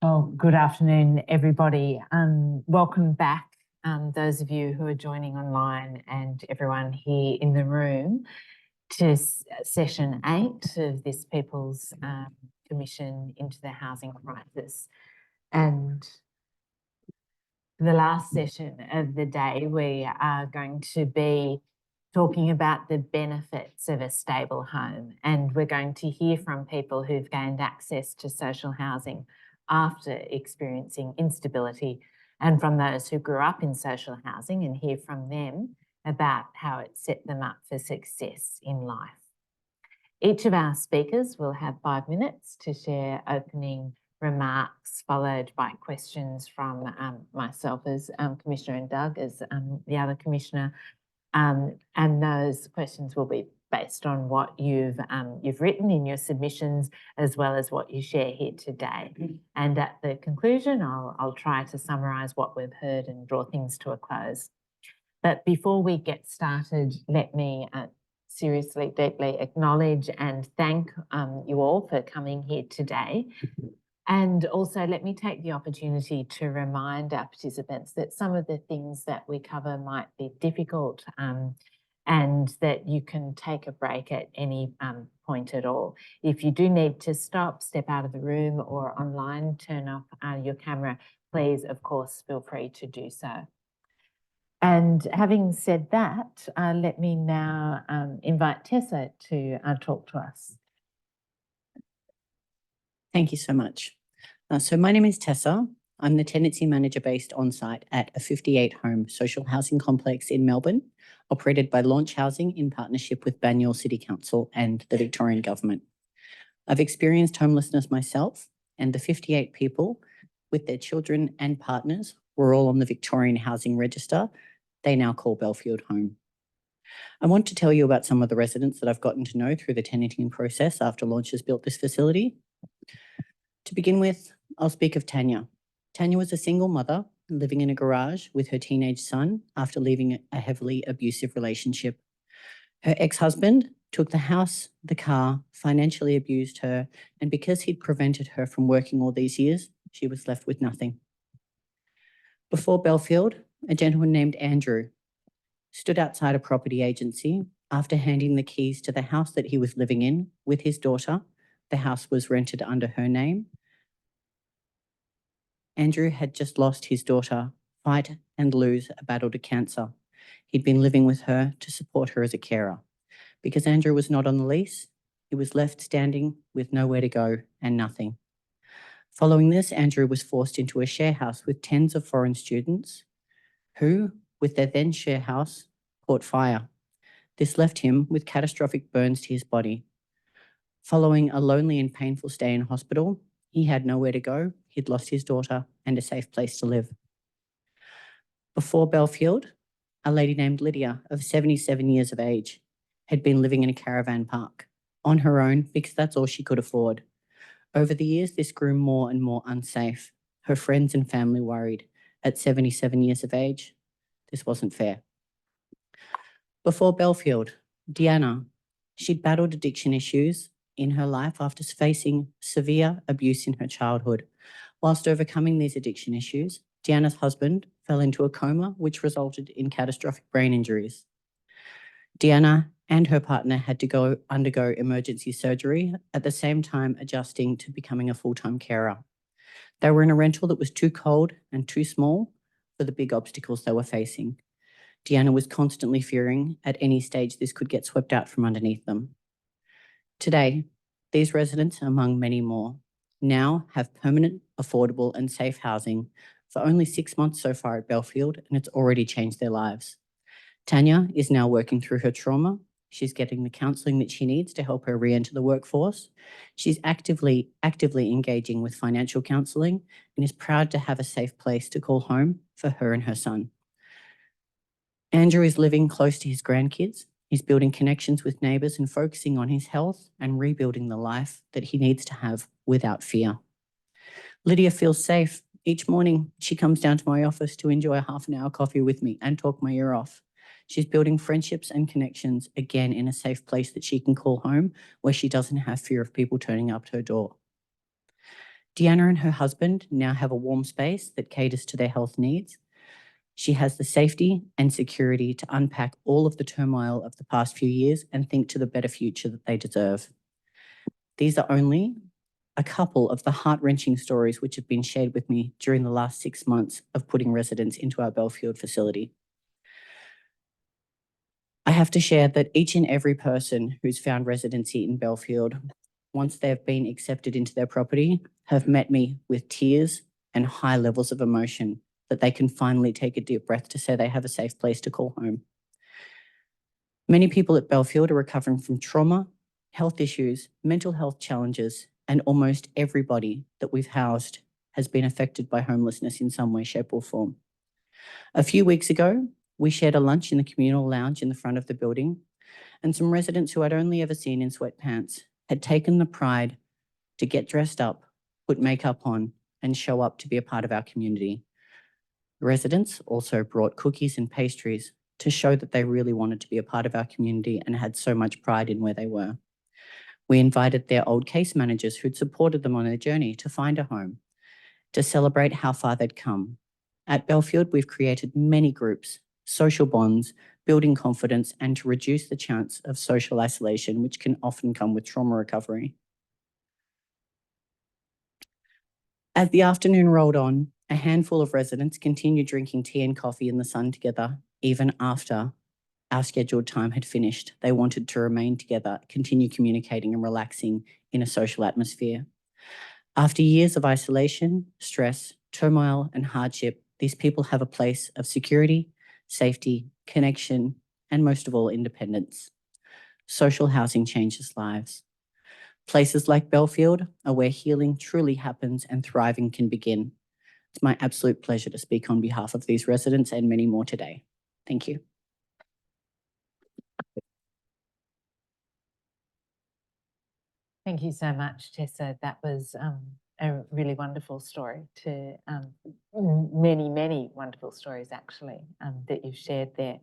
Oh, good afternoon, everybody. Welcome back, those of you who are joining online and everyone here in the room to session 8 of this People's Commission into the Housing Crisis. And the last session of the day, we are going to be talking about the benefits of a stable home, and we're going to hear from people who've gained access to social housing after experiencing instability, and from those who grew up in social housing, and hear from them about how it set them up for success in life. Each of our speakers will have 5 minutes to share opening remarks, followed by questions from myself as Commissioner and Doug as the other Commissioner. And those questions will be based on what you've written in your submissions, as well as what you share here today. And at the conclusion, I'll try to summarise what we've heard and draw things to a close. But before we get started, let me seriously, deeply acknowledge and thank you all for coming here today. And also let me take the opportunity to remind our participants that some of the things that we cover might be difficult and that you can take a break at any point at all. If you do need to stop, step out of the room or online, turn off your camera, please, of course, feel free to do so. And having said that, let me now invite Tessa to talk to us. Thank you so much. So my name is Tessa. I'm the tenancy manager based on site at a 58-home social housing complex in Melbourne, operated by Launch Housing in partnership with Banyule City Council and the Victorian Government. I've experienced homelessness myself, and the 58 people with their children and partners were all on the Victorian Housing Register they now call Belfield Home. I want to tell you about some of the residents that I've gotten to know through the tenanting process after Launch has built this facility. To begin with, I'll speak of Tanya. Tanya was a single mother living in a garage with her teenage son after leaving a heavily abusive relationship. Her ex-husband took the house, the car, financially abused her, and because he'd prevented her from working all these years, she was left with nothing. Before Belfield, a gentleman named Andrew stood outside a property agency after handing the keys to the house that he was living in with his daughter. The house was rented under her name. Andrew had just lost his daughter, fight and lose a battle to cancer. He'd been living with her to support her as a carer. Because Andrew was not on the lease, he was left standing with nowhere to go and nothing. Following this, Andrew was forced into a share house with tens of foreign students who, with their then share house, caught fire. This left him with catastrophic burns to his body. Following a lonely and painful stay in hospital, he had nowhere to go, he'd lost his daughter and a safe place to live. Before Belfield, a lady named Lydia, of 77 years of age, had been living in a caravan park on her own because that's all she could afford. Over the years, this grew more and more unsafe. Her friends and family worried. At 77 years of age, this wasn't fair. Before Belfield, Deanna, she'd battled addiction issues in her life after facing severe abuse in her childhood. Whilst overcoming these addiction issues, Deanna's husband fell into a coma, which resulted in catastrophic brain injuries. Deanna and her partner had to undergo emergency surgery, at the same time adjusting to becoming a full-time carer. They were in a rental that was too cold and too small for the big obstacles they were facing. Deanna was constantly fearing at any stage this could get swept out from underneath them. Today, these residents, among many more, now have permanent, affordable and safe housing for only 6 months so far at Belfield, and it's already changed their lives. Tanya is now working through her trauma. She's getting the counselling that she needs to help her re-enter the workforce. She's actively engaging with financial counselling and is proud to have a safe place to call home for her and her son. Andrew is living close to his grandkids. He's building connections with neighbours and focusing on his health and rebuilding the life that he needs to have without fear. Lydia feels safe. Each morning, she comes down to my office to enjoy a half-an-hour coffee with me and talk my ear off. She's building friendships and connections, again, in a safe place that she can call home, where she doesn't have fear of people turning up to her door. Deanna and her husband now have a warm space that caters to their health needs. She has the safety and security to unpack all of the turmoil of the past few years and think to the better future that they deserve. These are only a couple of the heart-wrenching stories which have been shared with me during the last 6 months of putting residents into our Belfield facility. I have to share that each and every person who's found residency in Belfield, once they've been accepted into their property, have met me with tears and high levels of emotion that they can finally take a deep breath to say they have a safe place to call home. Many people at Belfield are recovering from trauma, health issues, mental health challenges, and almost everybody that we've housed has been affected by homelessness in some way, shape, or form. A few weeks ago, we shared a lunch in the communal lounge in the front of the building, and some residents who I'd only ever seen in sweatpants had taken the pride to get dressed up, put makeup on, and show up to be a part of our community. Residents also brought cookies and pastries to show that they really wanted to be a part of our community and had so much pride in where they were. We invited their old case managers who'd supported them on their journey to find a home, to celebrate how far they'd come. At Belfield, we've created many groups, social bonds, building confidence, and to reduce the chance of social isolation, which can often come with trauma recovery. As the afternoon rolled on, a handful of residents continued drinking tea and coffee in the sun together, even after our scheduled time had finished. They wanted to remain together, continue communicating and relaxing in a social atmosphere. After years of isolation, stress, turmoil, and hardship, these people have a place of security, safety, connection, and most of all, independence. Social housing changes lives. Places like Belfield are where healing truly happens and thriving can begin. It's my absolute pleasure to speak on behalf of these residents and many more today. Thank you. Thank you so much, Tessa. That was a really wonderful story to many wonderful stories actually that you've shared there.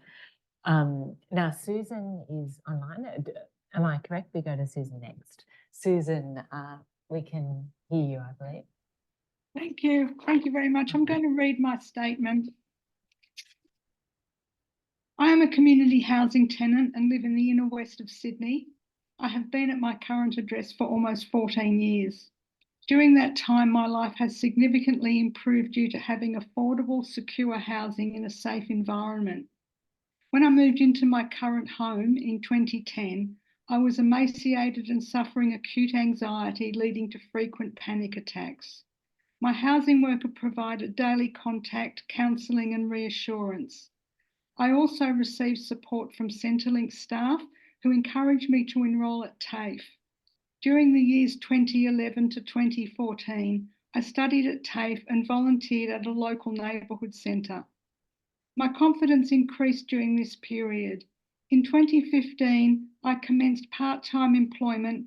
Now Susan is online. Am I correct? We go to Susan next. Susan, we can hear you, I believe. Thank you. Thank you very much. I'm going to read my statement. I am a community housing tenant and live in the inner west of Sydney. I have been at my current address for almost 14 years. During that time, my life has significantly improved due to having affordable, secure housing in a safe environment. When I moved into my current home in 2010, I was emaciated and suffering acute anxiety leading to frequent panic attacks. My housing worker provided daily contact, counselling and reassurance. I also received support from Centrelink staff who encouraged me to enrol at TAFE. During the years 2011 to 2014, I studied at TAFE and volunteered at a local neighbourhood centre. My confidence increased during this period. In 2015, I commenced part-time employment,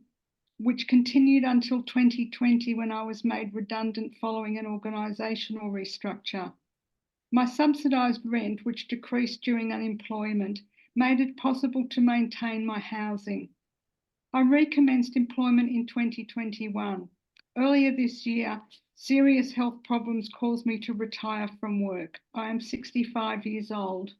which continued until 2020 when I was made redundant following an organisational restructure. My subsidised rent, which decreased during unemployment, made it possible to maintain my housing. I recommenced employment in 2021. Earlier this year, serious health problems caused me to retire from work. I am 65 years old.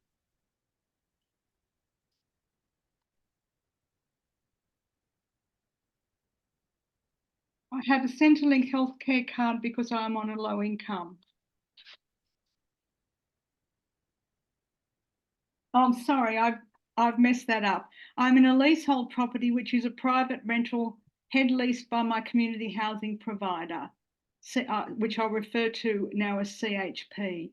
I have a Centrelink healthcare card because I am on a low income. Oh, I'm sorry, I've messed that up. I'm in a leasehold property, which is a private rental head leased by my community housing provider, which I'll refer to now as CHP.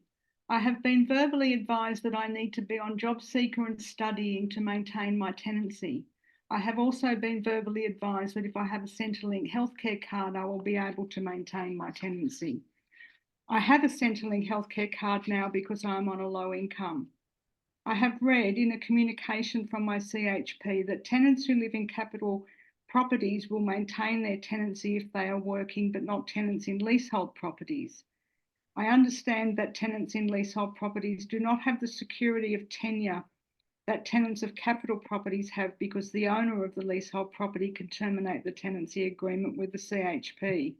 I have been verbally advised that I need to be on job seeker and studying to maintain my tenancy. I have also been verbally advised that if I have a Centrelink healthcare card, I will be able to maintain my tenancy. I have a Centrelink healthcare card now because I'm on a low income. I have read in a communication from my CHP that tenants who live in capital properties will maintain their tenancy if they are working, but not tenants in leasehold properties. I understand that tenants in leasehold properties do not have the security of tenure that tenants of capital properties have because the owner of the leasehold property can terminate the tenancy agreement with the CHP.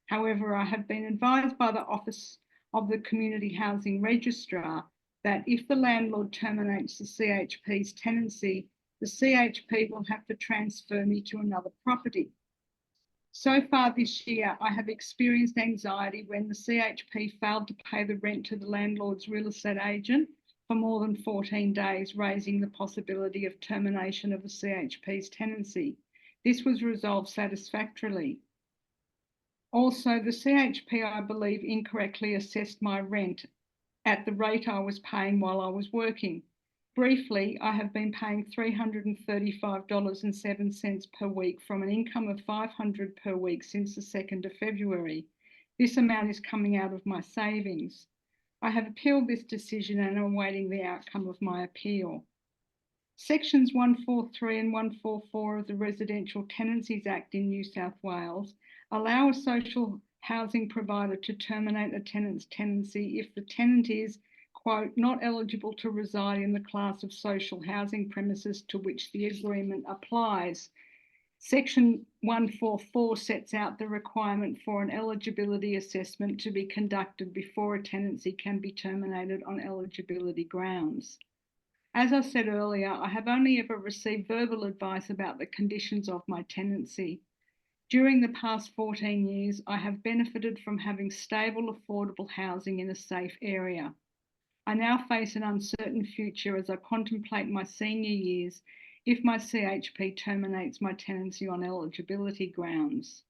However, I have been advised by the Office of the Community Housing Registrar that if the landlord terminates the CHP's tenancy, the CHP will have to transfer me to another property. So far this year, I have experienced anxiety when the CHP failed to pay the rent to the landlord's real estate agent for more than 14 days, raising the possibility of termination of the CHP's tenancy. This was resolved satisfactorily. Also, the CHP, I believe, incorrectly assessed my rent at the rate I was paying while I was working. Briefly, I have been paying $335.07 per week from an income of $500 per week since the 2nd of February. This amount is coming out of my savings. I have appealed this decision and am awaiting the outcome of my appeal. Sections 143 and 144 of the Residential Tenancies Act in New South Wales allow a social housing provider to terminate a tenant's tenancy if the tenant is, quote, not eligible to reside in the class of social housing premises to which the agreement applies. Section 144 sets out the requirement for an eligibility assessment to be conducted before a tenancy can be terminated on eligibility grounds. As I said earlier, I have only ever received verbal advice about the conditions of my tenancy. During the past 14 years, I have benefited from having stable, affordable housing in a safe area. I now face an uncertain future as I contemplate my senior years if my CHP terminates my tenancy on eligibility grounds.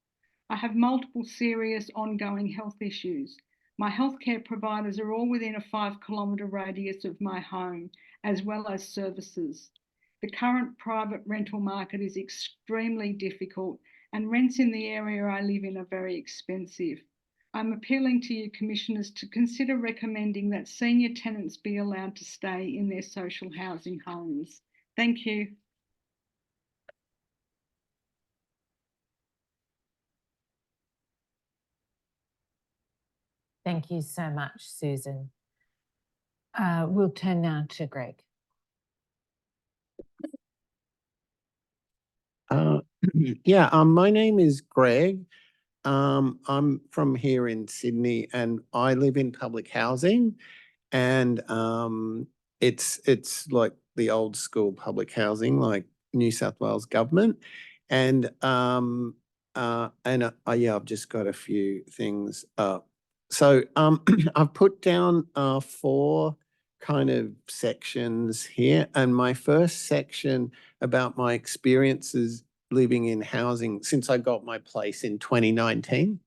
I have multiple serious ongoing health issues. My healthcare providers are all within a 5-kilometre radius of my home, as well as services. The current private rental market is extremely difficult, and rents in the area I live in are very expensive. I'm appealing to you, Commissioners, to consider recommending that senior tenants be allowed to stay in their social housing homes. Thank you. Thank you so much, Susan. We'll turn now to Greg. My name is Greg. I'm from here in Sydney and I live in public housing, and it's like the old school public housing, like New South Wales government. And I've just got a few things up. So I've put down 4 kind of sections here, and my first section about my experiences living in housing since I got my place in 2019.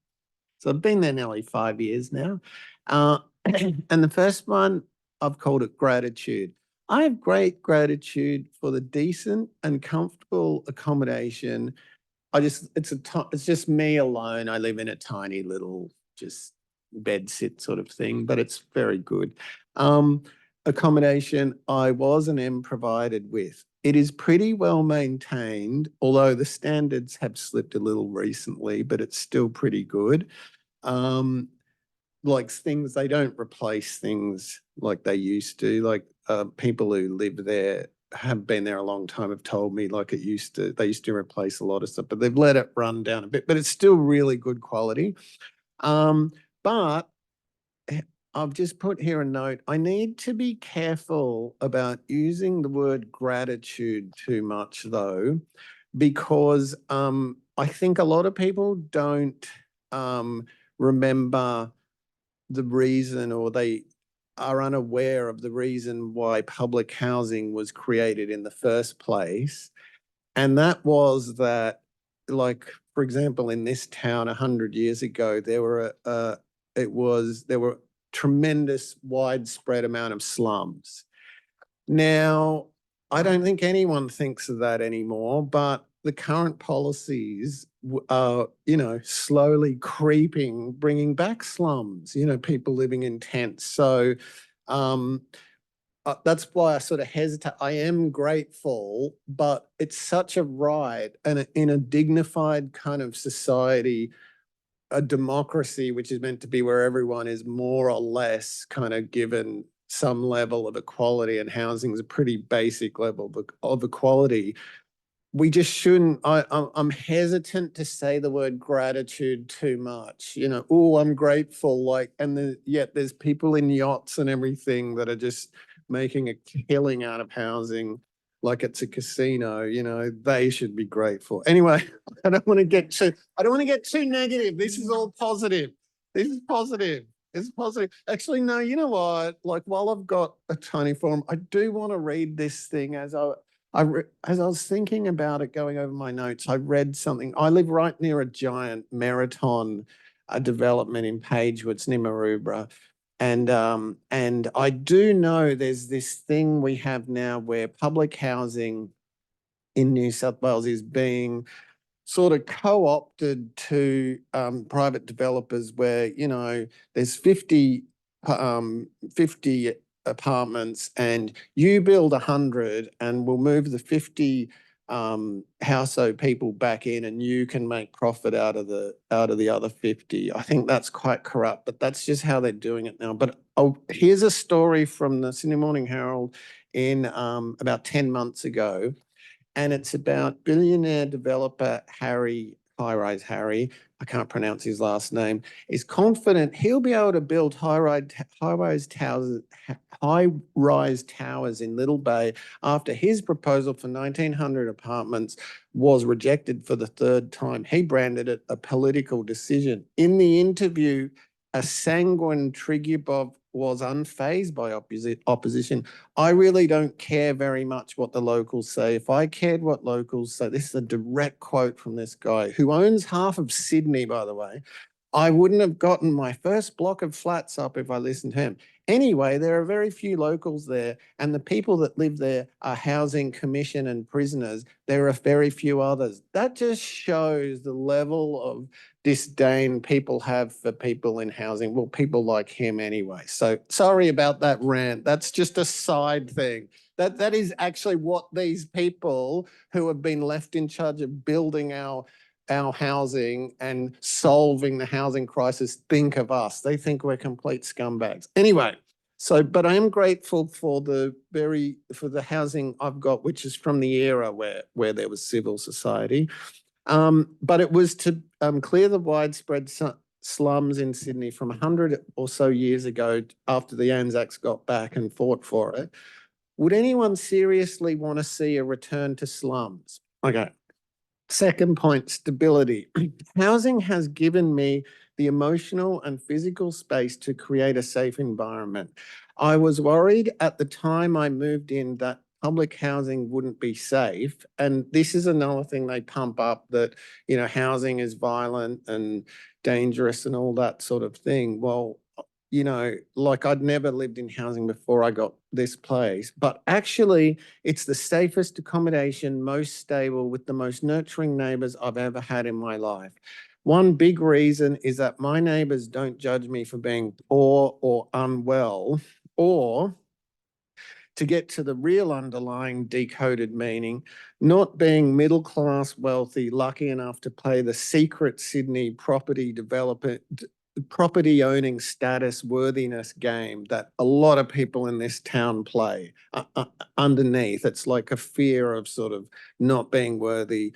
So I've been there nearly 5 years now. And the first one, I've called it gratitude. I have great gratitude for the decent and comfortable accommodation. It's just me alone. I live in a tiny little just bed sit sort of thing, but it's very good. Accommodation I was and am provided with. It is pretty well maintained, although the standards have slipped a little recently, but it's still pretty good. Like things, they don't replace things like they used to. Like people who live there have been there a long time have told me like they used to replace a lot of stuff, but they've let it run down a bit, but it's still really good quality. But I've just put here a note. I need to be careful about using the word gratitude too much though, because I think a lot of people don't remember the reason, or they are unaware of the reason why public housing was created in the first place. And that was that, like, for example, in this town 100 years ago, there were tremendous widespread amount of slums. Now, I don't think anyone thinks of that anymore, but the current policies are, slowly creeping, bringing back slums, people living in tents. So that's why I sort of hesitate. I am grateful, but it's such a right, and in a dignified kind of society, a democracy, which is meant to be where everyone is more or less kind of given some level of equality, and housing is a pretty basic level of equality. we just shouldn't, I'm hesitant to say the word gratitude too much, you know, oh, I'm grateful, like, and yet there's people in yachts and everything that are just making a killing out of housing like it's a casino, you know, they should be grateful. Anyway, I don't want to get too negative. This is all positive. This is positive. It's positive. Actually, no, you know what? Like, while I've got a tiny form, I do want to read this thing as I was thinking about it, going over my notes. I read something. I live right near a giant Meriton development in Pagewood, it's near Maroubra. And I do know there's this thing we have now where public housing in New South Wales is being sort of co-opted to private developers where, you know, there's 50 apartments and you build 100 and we'll move the 50 household people back in and you can make profit out of the other 50. I think that's quite corrupt, but that's just how they're doing it now. But here's a story from the Sydney Morning Herald in about 10 months ago. And it's about billionaire developer High-Rise Harry, I can't pronounce his last name, is confident he'll be able to build high-rise towers in Little Bay after his proposal for 1,900 apartments was rejected for the third time. He branded it a political decision. In the interview, a sanguine Triguboff was unfazed by opposition. I really don't care very much what the locals say. If I cared what locals say, this is a direct quote from this guy who owns half of Sydney, by the way. I wouldn't have gotten my first block of flats up if I listened to him. Anyway, there are very few locals there, and the people that live there are housing commission and prisoners. There are very few others. That just shows the level of disdain people have for people in housing. Well, people like him anyway. So sorry about that rant. That's just a side thing. That is actually what these people who have been left in charge of building our housing and solving the housing crisis think of us. They think we're complete scumbags. Anyway, so, but I am grateful for the housing I've got, which is from the era where there was civil society. But it was to clear the widespread slums in Sydney from 100 or so years ago after the Anzacs got back and fought for it. Would anyone seriously want to see a return to slums? Okay. Second point, stability. Housing has given me the emotional and physical space to create a safe environment. I was worried at the time I moved in that public housing wouldn't be safe. And this is another thing they pump up, that, you know, housing is violent and dangerous and all that sort of thing. Well, you know, like, I'd never lived in housing before I got this place, but actually it's the safest accommodation, most stable, with the most nurturing neighbours I've ever had in my life. One big reason is that my neighbours don't judge me for being poor or unwell, or, to get to the real underlying decoded meaning, not being middle class, wealthy, lucky enough to play the secret Sydney property owning status worthiness game that a lot of people in this town play underneath. It's like a fear of sort of not being worthy.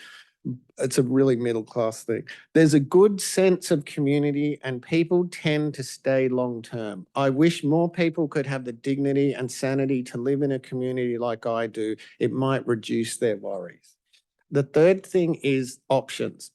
It's a really middle class thing. There's a good sense of community and people tend to stay long term. I wish more people could have the dignity and sanity to live in a community like I do. It might reduce their worries. The third thing is options.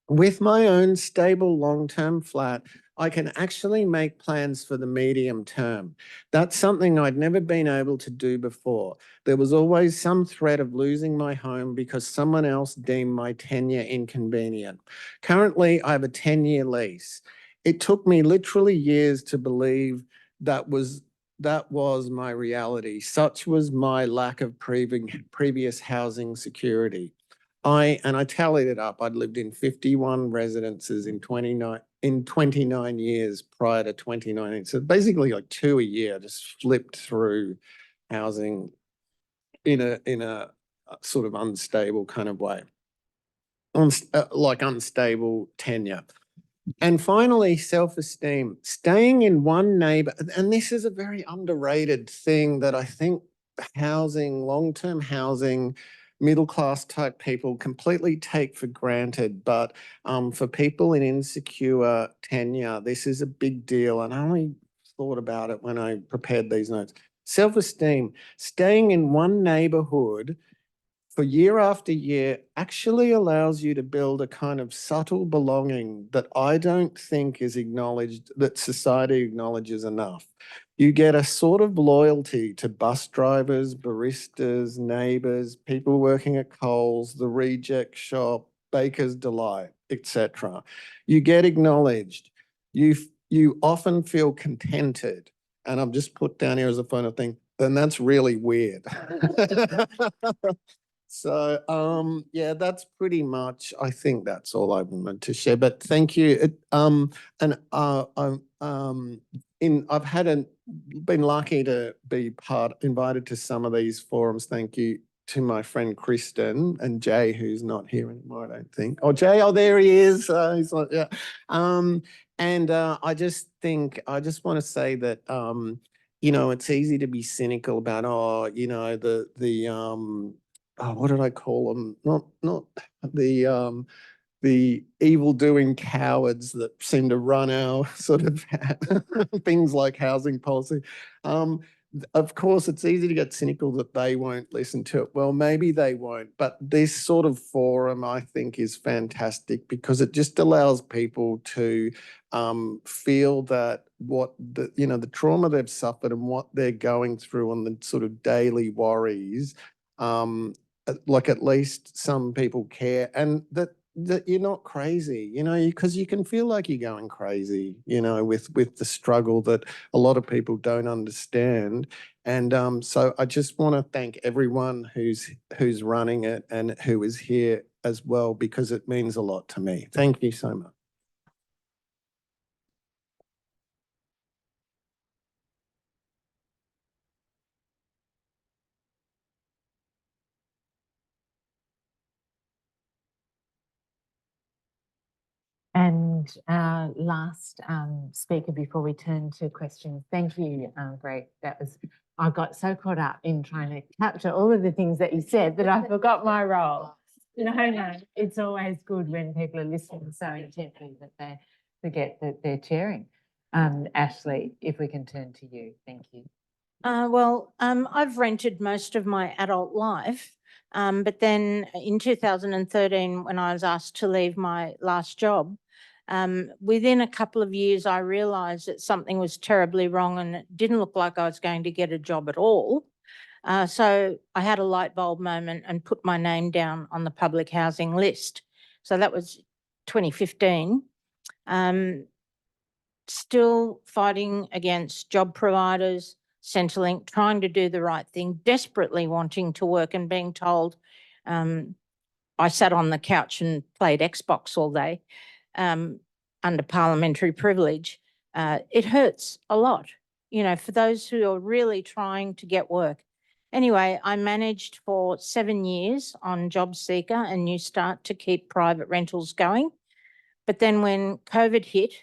With my own stable long-term flat, I can actually make plans for the medium term. That's something I'd never been able to do before. There was always some threat of losing my home because someone else deemed my tenure inconvenient. Currently, I have a 10-year lease. It took me literally years to believe that was my reality. Such was my lack of previous housing security. I tallied it up. I'd lived in 51 residences in 29 years prior to 2019. So basically like 2 a year, just flipped through housing in a sort of unstable kind of way, like unstable tenure. And finally, self-esteem. Staying in one neighbor, and this is a very underrated thing that I think housing, long-term housing, middle-class type people completely take for granted. But for people in insecure tenure, this is a big deal. And I only thought about it when I prepared these notes. Self-esteem, staying in one neighborhood for year after year actually allows you to build a kind of subtle belonging that I don't think is acknowledged, that society acknowledges enough. You get a sort of loyalty to bus drivers, baristas, neighbours, people working at Coles, the reject shop, Baker's Delight, etc. You get acknowledged. You often feel contented. And I've just put down here as a final thing, then that's really weird. So yeah, that's pretty much, I think that's all I wanted to share. But thank you. I've been lucky to be invited to some of these forums. Thank you to my friend Kristen and Jay, who's not here anymore, I don't think. Oh, Jay, oh, there he is. He's like, yeah. I just think, I just want to say that you know, it's easy to be cynical about, oh, you know, what did I call them? Not the evil doing cowards that seem to run our sort of things like housing policy. Of course, it's easy to get cynical that they won't listen to it. Well, maybe they won't, but this sort of forum, I think, is fantastic because it just allows people to feel that the trauma they've suffered and what they're going through and the sort of daily worries, like at least some people care, and that you're not crazy, you know, because you can feel like you're going crazy, you know, with the struggle that a lot of people don't understand. And so I just want to thank everyone who's running it and who is here as well, because it means a lot to me. Thank you so much. And our last speaker before we turn to questions. Thank you, Greg. I got so caught up in trying to capture all of the things that you said that I forgot my role. No, it's always good when people are listening so intently that they forget that they're chairing. Ashley, if we can turn to you, thank you. I've rented most of my adult life, but then in 2013, when I was asked to leave my last job, within a couple of years, I realised that something was terribly wrong and it didn't look like I was going to get a job at all. So I had a light bulb moment and put my name down on the public housing list. So that was 2015. Still fighting against job providers, Centrelink, trying to do the right thing, desperately wanting to work and being told I sat on the couch and played Xbox all day under parliamentary privilege. It hurts a lot, you know, for those who are really trying to get work. Anyway, I managed for 7 years on JobSeeker and New Start to keep private rentals going. But then when COVID hit,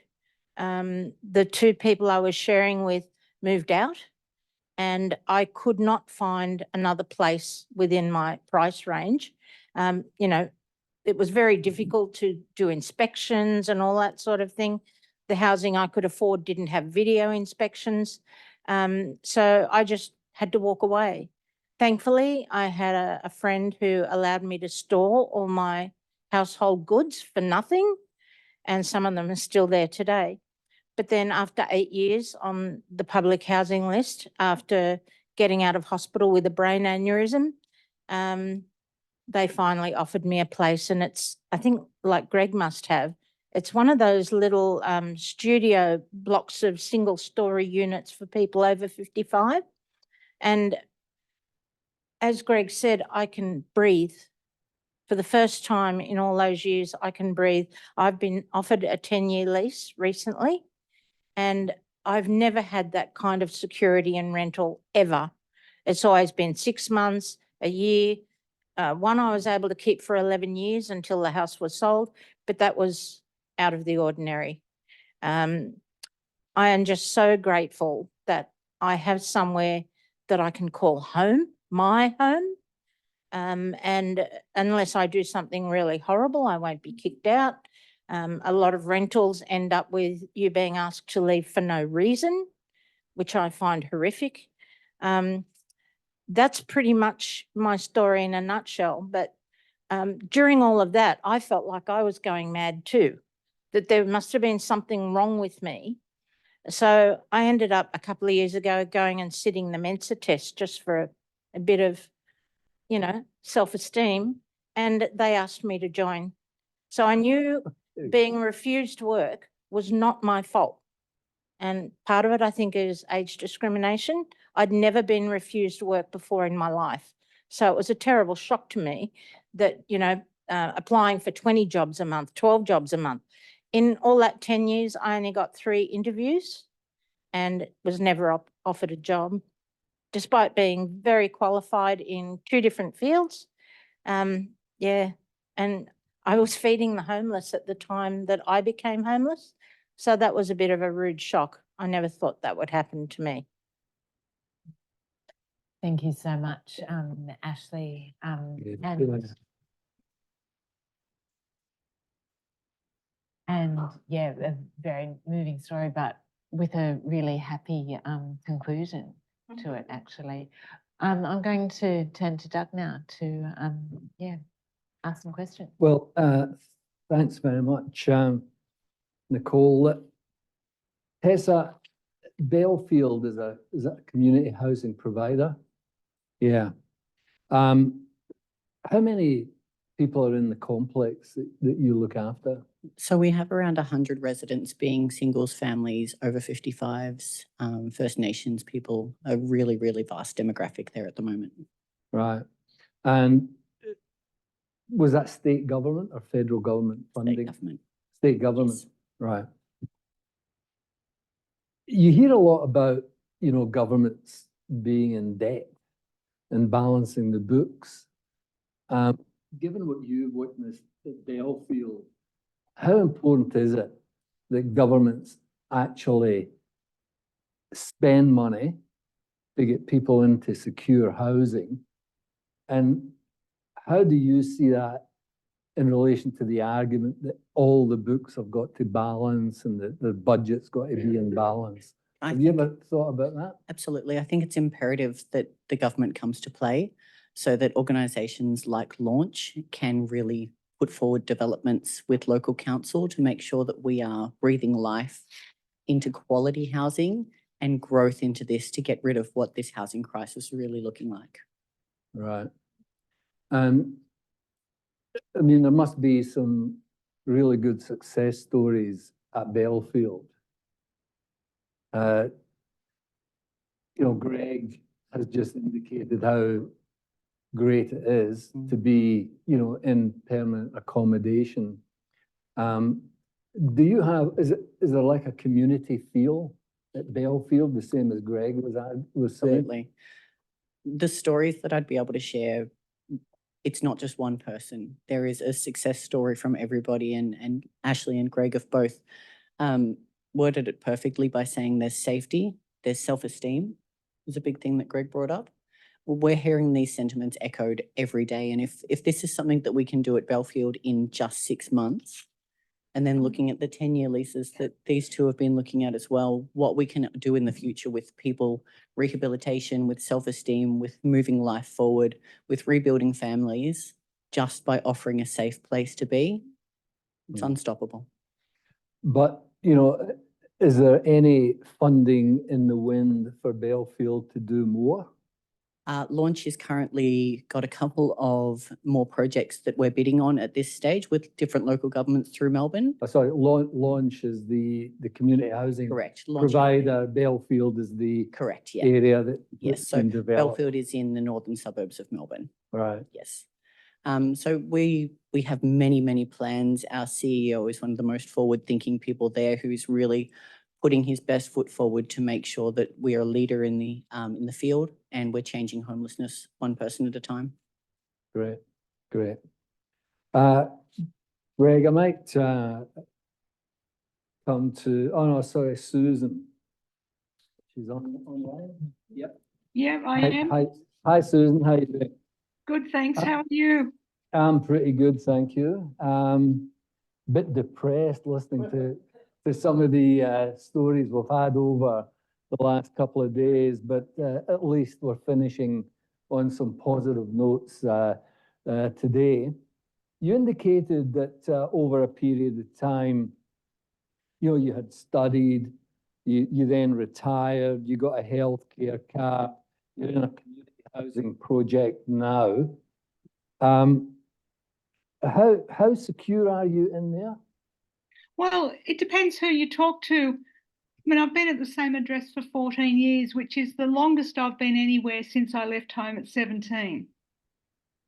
the two people I was sharing with moved out and I could not find another place within my price range. You know, it was very difficult to do inspections and all that sort of thing. The housing I could afford didn't have video inspections. So I just had to walk away. Thankfully, I had a friend who allowed me to store all my household goods for nothing, and some of them are still there today. But then after 8 years on the public housing list, after getting out of hospital with a brain aneurysm, they finally offered me a place, and it's, I think like Greg must have, it's one of those little studio blocks of single story units for people over 55. And as Greg said, I can breathe. For the first time in all those years, I can breathe. I've been offered a 10-year lease recently, and I've never had that kind of security in rental ever. It's always been 6 months, a year. One I was able to keep for 11 years until the house was sold, but that was out of the ordinary. I am just so grateful that I have somewhere that I can call home, my home. And unless I do something really horrible, I won't be kicked out. A lot of rentals end up with you being asked to leave for no reason, which I find horrific. That's pretty much my story in a nutshell. But during all of that, I felt like I was going mad too, that there must have been something wrong with me. So I ended up a couple of years ago going and sitting the Mensa test just for a bit of, you know, self-esteem, and they asked me to join. So I knew being refused work was not my fault. And part of it, I think, is age discrimination. I'd never been refused work before in my life. So it was a terrible shock to me that, you know, applying for 20 jobs a month, 12 jobs a month. In all that 10 years, I only got 3 interviews and was never offered a job, despite being very qualified in 2 different fields. Yeah, and I was feeding the homeless at the time that I became homeless. So that was a bit of a rude shock. I never thought that would happen to me. Thank you so much, Ashley. And yeah, a very moving story, but with a really happy conclusion to it, actually. I'm going to turn to Doug now to ask some questions. Well, thanks very much, Nicole. Tessa, Belfield is a community housing provider. Yeah. How many people are in the complex that you look after? So we have around 100 residents, being singles, families, over 55s, First Nations people, a really, really vast demographic there at the moment. Right. And was that state government or federal government funding? State government. State government, Yes. right. You hear a lot about, you know, governments being in debt and balancing the books. Given what you've witnessed at Belfield, how important is it that governments actually spend money to get people into secure housing? And how do you see that in relation to the argument that all the books have got to balance and that the budget's got to be in balance? Have you ever thought about that? Absolutely. I think it's imperative that the government comes to play so that organisations like Launch can really put forward developments with local council to make sure that we are breathing life into quality housing and growth into this to get rid of what this housing crisis is really looking like. Right. And I mean, there must be some really good success stories at Belfield. You know, Greg has just indicated how great it is to be, you know, in permanent accommodation. Do you have, is there like a community feel at Belfield, the same as Greg was saying? Absolutely. The stories that I'd be able to share, it's not just one person. There is a success story from everybody, and Ashley and Greg have both worded it perfectly by saying there's safety, there's self-esteem, was a big thing that Greg brought up. Well, we're hearing these sentiments echoed every day. And if this is something that we can do at Belfield in just 6 months, and then looking at the 10-year leases that these two have been looking at as well, what we can do in the future with people, rehabilitation, with self-esteem, with moving life forward, with rebuilding families, just by offering a safe place to be, it's unstoppable. But, you know, is there any funding in the wind for Belfield to do more? Launch has currently got a couple of more projects that we're bidding on at this stage with different local governments through Melbourne. Sorry, Launch is the community housing Correct. Launch provider. Belfield is the Correct, yeah. area that Yes, so been developed. Belfield is in the northern suburbs of Melbourne. Right. Yes. So we have many, many plans. Our CEO is one of the most forward-thinking people there, who's really putting his best foot forward to make sure that we are a leader in the field, and we're changing homelessness one person at a time. Great, great. Greg, I might come to, oh no, sorry, Susan. She's online? Yep. Yeah, I am. Hi, Susan, how you doing? Good, thanks. How are you? I'm pretty good, thank you. Bit depressed listening to some of the stories we've had over the last couple of days, but at least we're finishing on some positive notes today. You indicated that over a period of time, you had studied, you then retired, you got a healthcare cap, you're in a community housing project now. How secure are you in there? Well, it depends who you talk to. I mean, I've been at the same address for 14 years, which is the longest I've been anywhere since I left home at 17.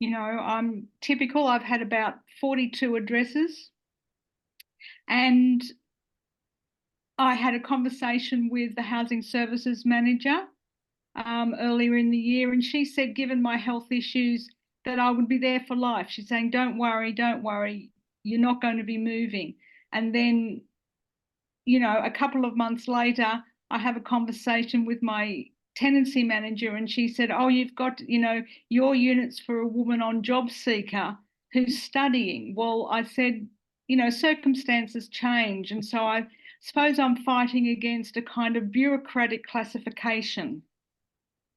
I'm typical. I've had about 42 addresses. And I had a conversation with the housing services manager earlier in the year, and she said, given my health issues, that I would be there for life. She's saying, don't worry, you're not going to be moving. And then, a couple of months later, I have a conversation with my tenancy manager, and she said, oh, you've got, your unit's for a woman on job seeker who's studying. Well, I said, circumstances change. And so I suppose I'm fighting against a kind of bureaucratic classification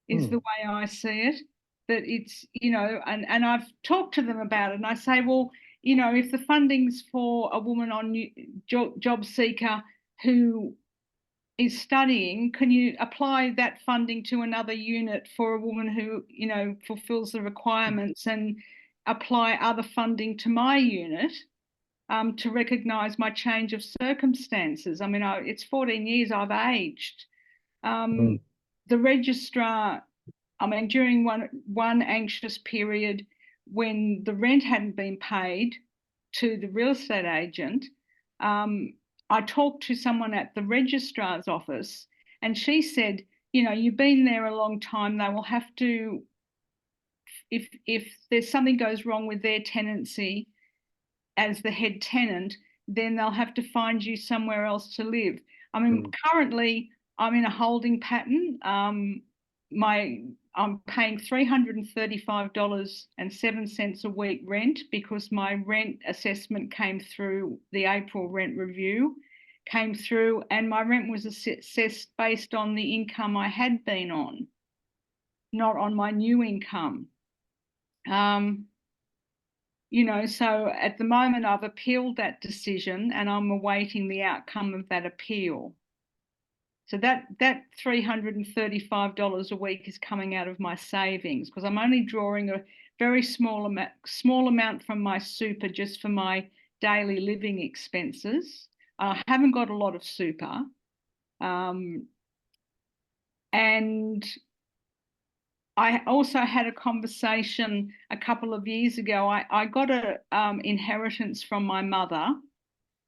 is the way I see it. That it's, and I've talked to them about it, and I say, well, if the funding's for a woman on job seeker who is studying, can you apply that funding to another unit for a woman who, fulfills the requirements, and apply other funding to my unit to recognise my change of circumstances? I mean, it's 14 years I've aged. The registrar, I mean, during one anxious period when the rent hadn't been paid to the real estate agent, I talked to someone at the registrar's office, and she said, you've been there a long time, they will have to, if there's something goes wrong with their tenancy as the head tenant, then they'll have to find you somewhere else to live. I mean, currently I'm in a holding pattern. I'm paying $335.07 a week rent because my rent assessment came through, the April rent review came through, and my rent was assessed based on the income I had been on, not on my new income. So at the moment I've appealed that decision, and I'm awaiting the outcome of that appeal. So that $335 a week is coming out of my savings, because I'm only drawing a very small amount from my super just for my daily living expenses. I haven't got a lot of super. And I also had a conversation a couple of years ago. I got a inheritance from my mother,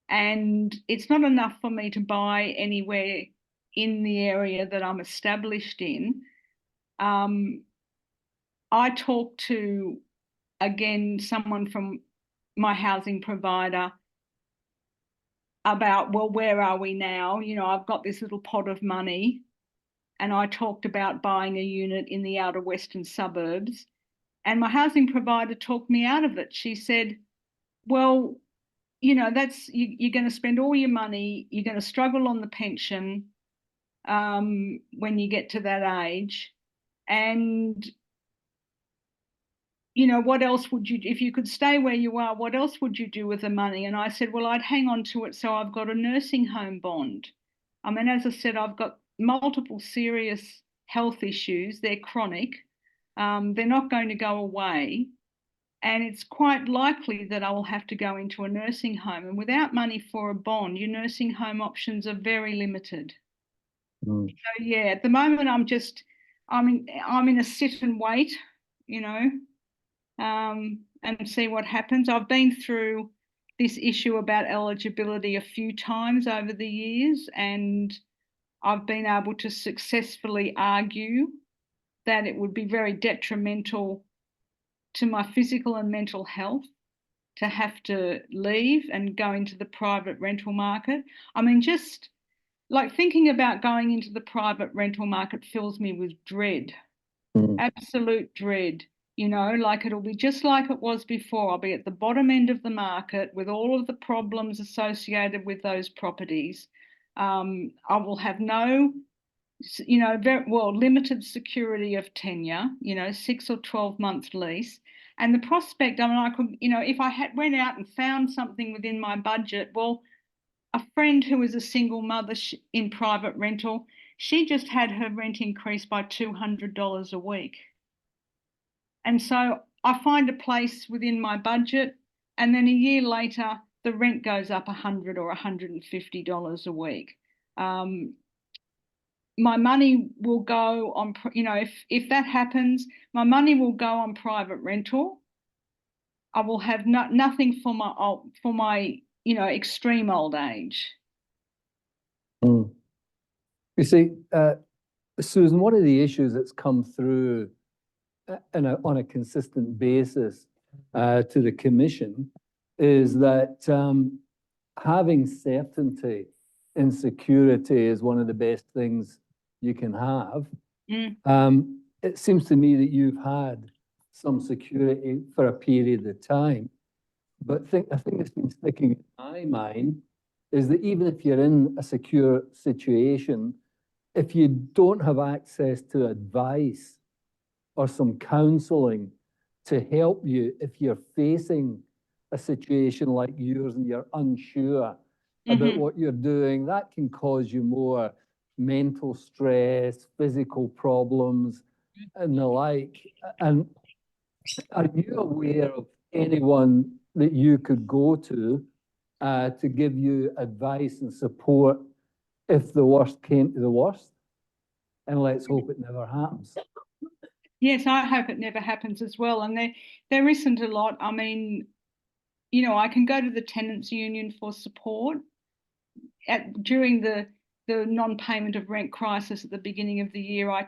and it's not enough for me to buy anywhere in the area that I'm established in. I talked to, again, someone from my housing provider about, well, where are we now? I've got this little pot of money, and I talked about buying a unit in the outer western suburbs, and my housing provider talked me out of it. She said, well, that's, you're going to spend all your money, you're going to struggle on the pension when you get to that age. And, what else would you, if you could stay where you are, what else would you do with the money? And I said, well, I'd hang on to it so I've got a nursing home bond. I mean, as I said, I've got multiple serious health issues. They're chronic. They're not going to go away. And it's quite likely that I will have to go into a nursing home. And without money for a bond, your nursing home options are very limited. So yeah, at the moment I'm in a sit and wait, and see what happens. I've been through this issue about eligibility a few times over the years, and I've been able to successfully argue that it would be very detrimental to my physical and mental health to have to leave and go into the private rental market. I mean, just like thinking about going into the private rental market fills me with dread, absolute dread. You know, like it'll be just like it was before. I'll be at the bottom end of the market with all of the problems associated with those properties. I will have no, you know, limited security of tenure, you know, 6 or 12-month lease. And the prospect, I mean, I could, you know, if I went out and found something within my budget, well, a friend who is a single mother in private rental, she just had her rent increased by $200 a week. And so I find a place within my budget, and then a year later, the rent goes up $100 or $150 a week. My money will go on, you know, if that happens, my money will go on private rental. I will have nothing for my, you know, extreme old age. You see, Susan, one of the issues that's come through on a consistent basis to the Commission is that having certainty and security is one of the best things you can have. It seems to me that you've had some security for a period of time, but I think that's been sticking in my mind is that even if you're in a secure situation, if you don't have access to advice or some counseling to help you if you're facing a situation like yours and you're unsure about what you're doing, that can cause you more mental stress, physical problems, and the like. And are you aware of anyone that you could go to give you advice and support if the worst came to the worst? And let's hope it never happens. Yes, I hope it never happens as well. And there isn't a lot. I mean, you know, I can go to the tenants union for support. During the non-payment of rent crisis at the beginning of the year, I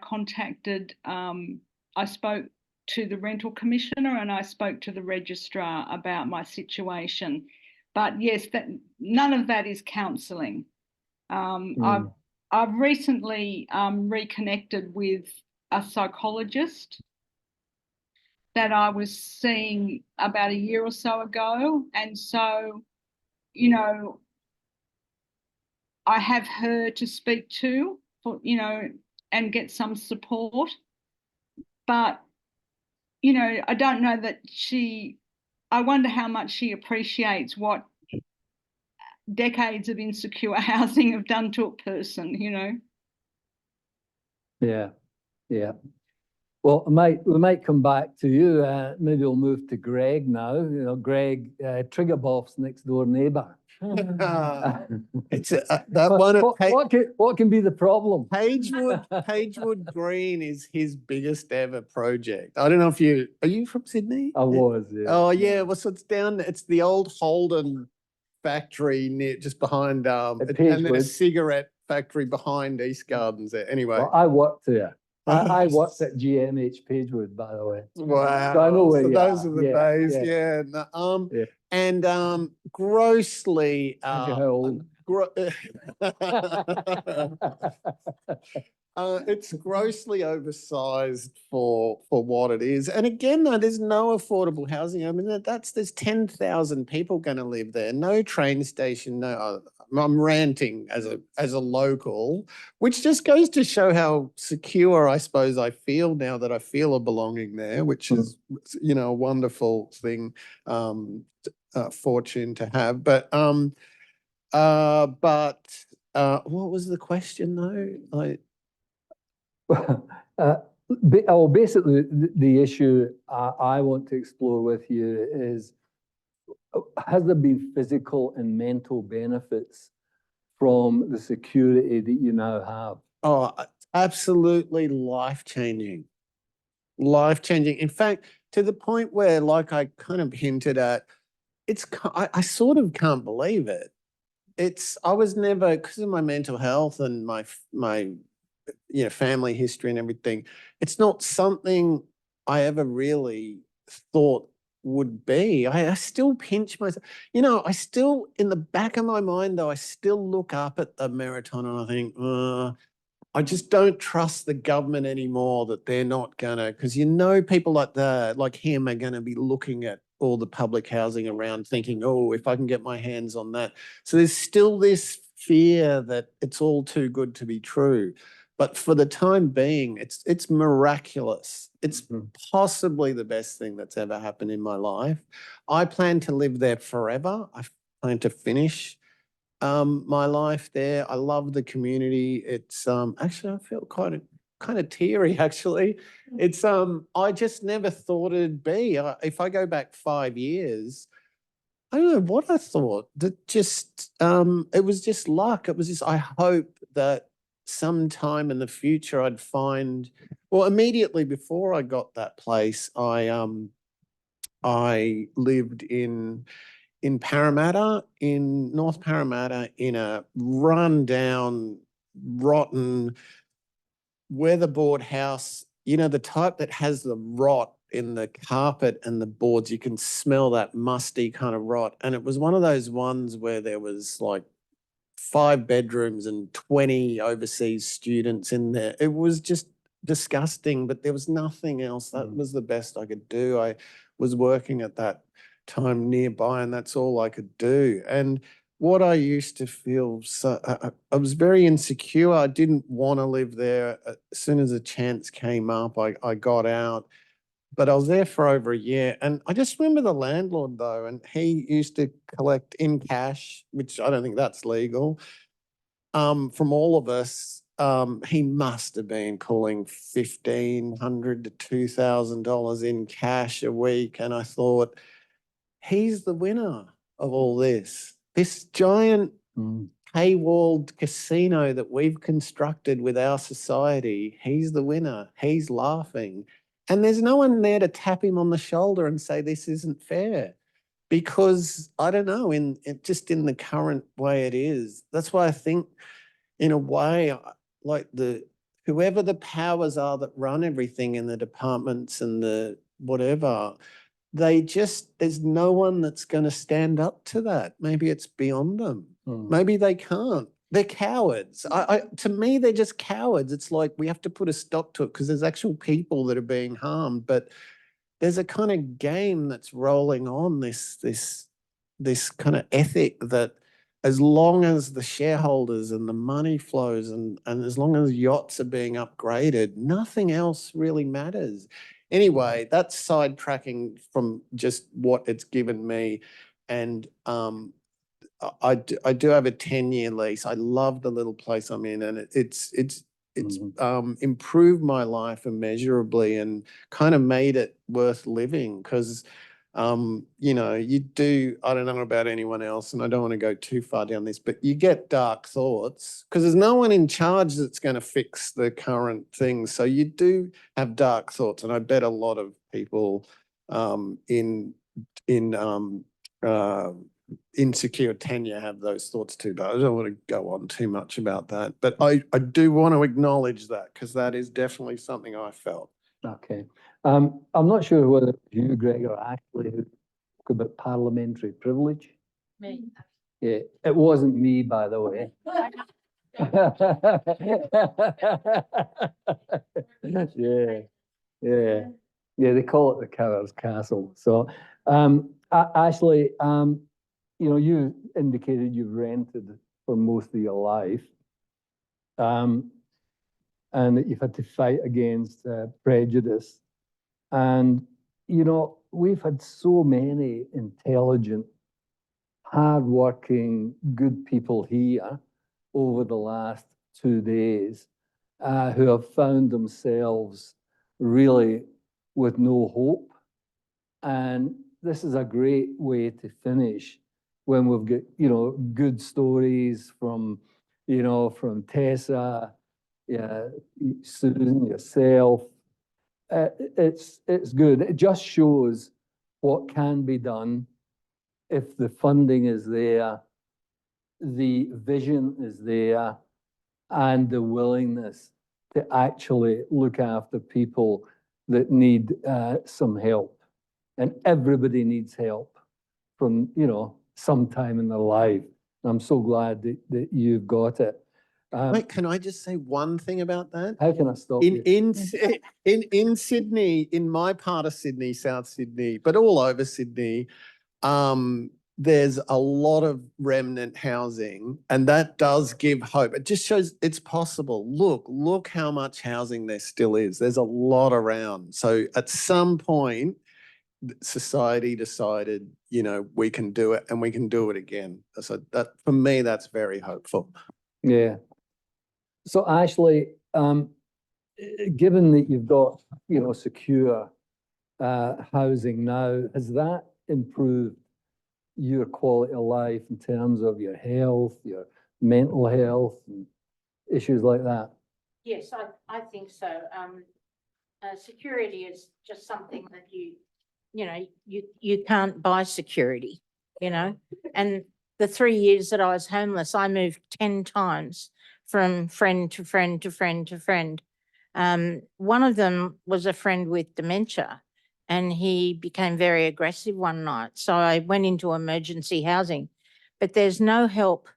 spoke to the rental commissioner and I spoke to the registrar about my situation. But yes, none of that is counselling. I've recently reconnected with a psychologist that I was seeing about a year or so ago. And so, you know, I have her to speak to, you know, and get some support. But, you know, I don't know that I wonder how much she appreciates what decades of insecure housing have done to a person, you know. Yeah, yeah. Well, we might come back to you. Maybe we'll move to Greg now. You know, Greg, Triggerboff's next door neighbour. It's that one. What can be the problem? Pagewood Green is his biggest ever project. I don't know if are you from Sydney? I was, yeah. Oh yeah. Well, so it's the old Holden factory just behind and then a cigarette factory behind East Gardens there. Anyway. Well, I worked there. I worked at GMH Pagewood, by the way. Wow. So I know where those are the days. Yeah. Yeah. And grossly how old? It's grossly oversized for what it is. And again, though, there's no affordable housing. I mean, there's 10,000 people going to live there. No train station. No, I'm ranting as a local, which just goes to show how secure I suppose I feel now that I feel a belonging there, which is, you know, a wonderful thing, fortune to have. But what was the question though? Basically, the issue I want to explore with you is, has there been physical and mental benefits from the security that you now have? Oh, absolutely life-changing. Life-changing. In fact, to the point where, like I kind of hinted at, I sort of can't believe it. I was never, because of my mental health and my you know, family history and everything, it's not something I ever really thought would be. I still pinch myself. You know, I still, in the back of my mind though, I still look up at the Meriton and I think, I just don't trust the government anymore, that they're not gonna, because people like him are gonna be looking at all the public housing around thinking, oh, if I can get my hands on that. So there's still this fear that it's all too good to be true. But for the time being, it's miraculous. It's possibly the best thing that's ever happened in my life. I plan to live there forever. I plan to finish my life there. I love the community. It's actually I feel kind of teary actually. It's I just never thought it'd be. If I go back 5 years, I don't know what I thought. That just it was just luck. It was just I hope that sometime in the future I'd find. Well, immediately before I got that place, I lived in Parramatta, in North Parramatta, in a run-down, rotten, weatherboard house, the type that has the rot in the carpet and the boards. You can smell that musty kind of rot. And it was one of those ones where there was like 5 bedrooms and 20 overseas students in there. It was just disgusting, but there was nothing else. That was the best I could do. I was working at that time nearby, and that's all I could do. And what I used to feel, I was very insecure. I didn't want to live there. As soon as a chance came up, I got out. But I was there for over a year. And I just remember the landlord, though, and he used to collect in cash, which I don't think that's legal, from all of us. He must have been pulling $1,500 to $2,000 in cash a week. And I thought, he's the winner of all this. This giant paywalled casino that we've constructed with our society, he's the winner. He's laughing. And there's no one there to tap him on the shoulder and say, this isn't fair. Because, I don't know, just in the current way it is. That's why I think, in a way, like whoever the powers are that run everything in the departments and the whatever, there's no one that's going to stand up to that. Maybe it's beyond them. Maybe they can't. They're cowards. To me, they're just cowards. It's like we have to put a stop to it because there's actual people that are being harmed. But there's a kind of game that's rolling on, this kind of ethic that as long as the shareholders and the money flows and as long as yachts are being upgraded, nothing else really matters. Anyway, that's sidetracking from just what it's given me. And I do have a 10-year lease. I love the little place I'm in, and it's improved my life immeasurably and kind of made it worth living because you do, I don't know about anyone else, and I don't want to go too far down this, but you get dark thoughts because there's no one in charge that's going to fix the current things. So you do have dark thoughts, and I bet a lot of people in insecure tenure have those thoughts too, but I don't want to go on too much about that. But I do want to acknowledge that because that is definitely something I felt. Okay. I'm not sure whether you, Greg, or Ashley, who spoke about parliamentary privilege. Me. Yeah, it wasn't me, by the way. Yeah, they call it the Coward's Castle. So, Ashley, you indicated you've rented for most of your life, and that you've had to fight against prejudice. And, we've had so many intelligent, hardworking, good people here over the last 2 days who have found themselves really with no hope. And this is a great way to finish when we've got, good stories from Tessa, Susan, yourself. It's good. It just shows what can be done if the funding is there, the vision is there, and the willingness to actually look after people that need some help. And everybody needs help from, sometime in their life. And I'm so glad that you've got it. Wait, can I just say one thing about that? How can I stop In you? in Sydney, in my part of Sydney, South Sydney, but all over Sydney, there's a lot of remnant housing, and that does give hope. It just shows it's possible. Look how much housing there still is. There's a lot around. So at some point, society decided, we can do it, and we can do it again. So that, for me, that's very hopeful. Yeah. So Ashley, given that you've got, secure housing now, has that improved your quality of life in terms of your health, your mental health, and issues like that? Yes, I think so. Security is just something that you can't buy security, and the 3 years that I was homeless, I moved 10 times from friend to friend to friend to friend. One of them was a friend with dementia, and he became very aggressive one night. So I went into emergency housing, but there's no help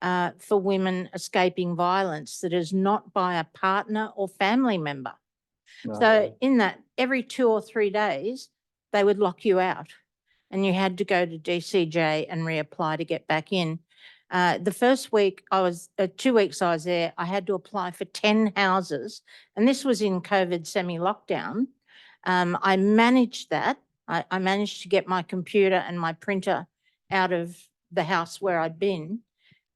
for women escaping violence that is not by a partner or family member. So in that, every 2 or 3 days, they would lock you out, and you had to go to DCJ and reapply to get back in. The first week 2 weeks I was there, I had to apply for 10 houses, and this was in COVID semi-lockdown. I managed that. I managed to get my computer and my printer out of the house where I'd been.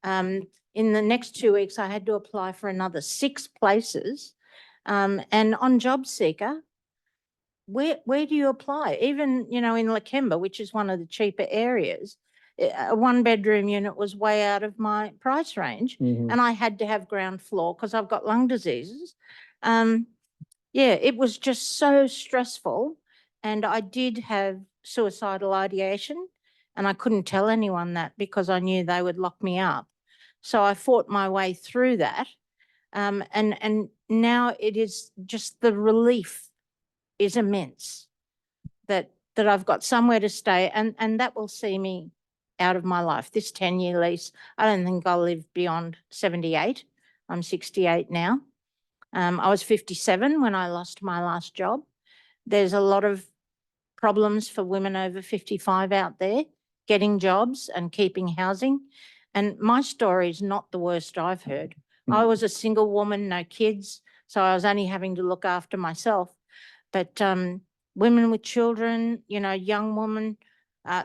In the next 2 weeks, I had to apply for another 6 places. And on JobSeeker, where do you apply? Even, in Lakemba, which is one of the cheaper areas, a 1-bedroom unit was way out of my price range, and I had to have ground floor because I've got lung diseases. It was just so stressful, and I did have suicidal ideation, and I couldn't tell anyone that because I knew they would lock me up. So I fought my way through that. And now it is just, the relief is immense that I've got somewhere to stay, and that will see me out of my life. This 10-year lease, I don't think I'll live beyond 78. I'm 68 now. I was 57 when I lost my last job. There's a lot of problems for women over 55 out there getting jobs and keeping housing. And my story is not the worst I've heard. I was a single woman, no kids, so I was only having to look after myself. But women with children, young woman,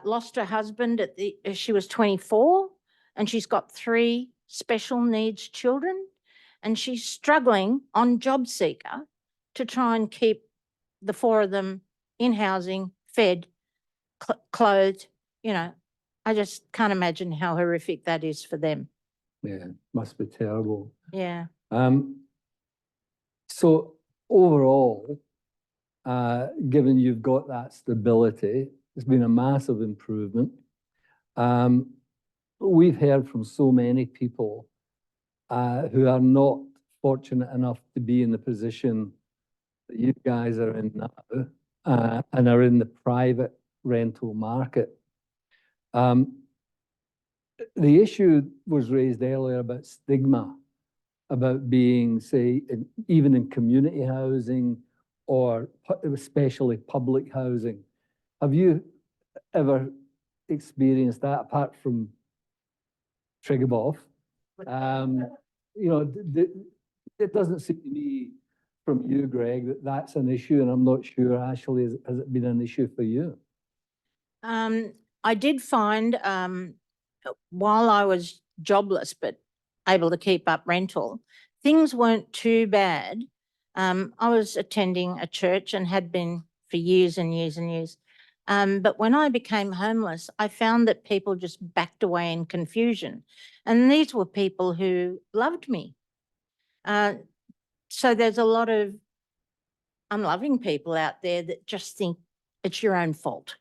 lost her husband she was 24, and she's got 3 special needs children, and she's struggling on JobSeeker to try and keep the 4 of them in housing, fed, clothed. I just can't imagine how horrific that is for them. Yeah, must be terrible. Yeah. So overall, given you've got that stability, it's been a massive improvement. We've heard from so many people who are not fortunate enough to be in the position that you guys are in now, and are in the private rental market. The issue was raised earlier about stigma, about being, say, even in community housing or especially public housing. Have you ever experienced that, apart from Triggerboff? It doesn't seem to me from you, Greg, that that's an issue, and I'm not sure, Ashley, has it been an issue for you? I did find, while I was jobless but able to keep up rental, things weren't too bad. I was attending a church and had been for years and years and years. But when I became homeless, I found that people just backed away in confusion. And these were people who loved me. So there's a lot of unloving people out there that just think it's your own fault.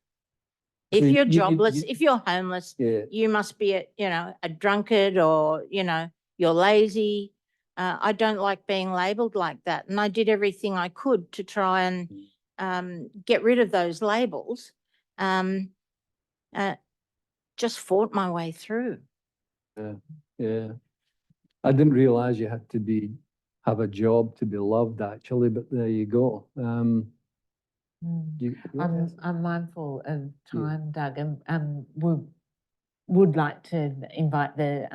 If So you're jobless, if you're homeless, Yeah. you must be a drunkard, or, you're lazy. I don't like being labelled like that. And I did everything I could to try and get rid of those labels. Just fought my way through. Yeah. I didn't realize you had to have a job to be loved, actually, but there you go. You wanna ask? I'm mindful of Yeah. time, Doug, and would like to invite the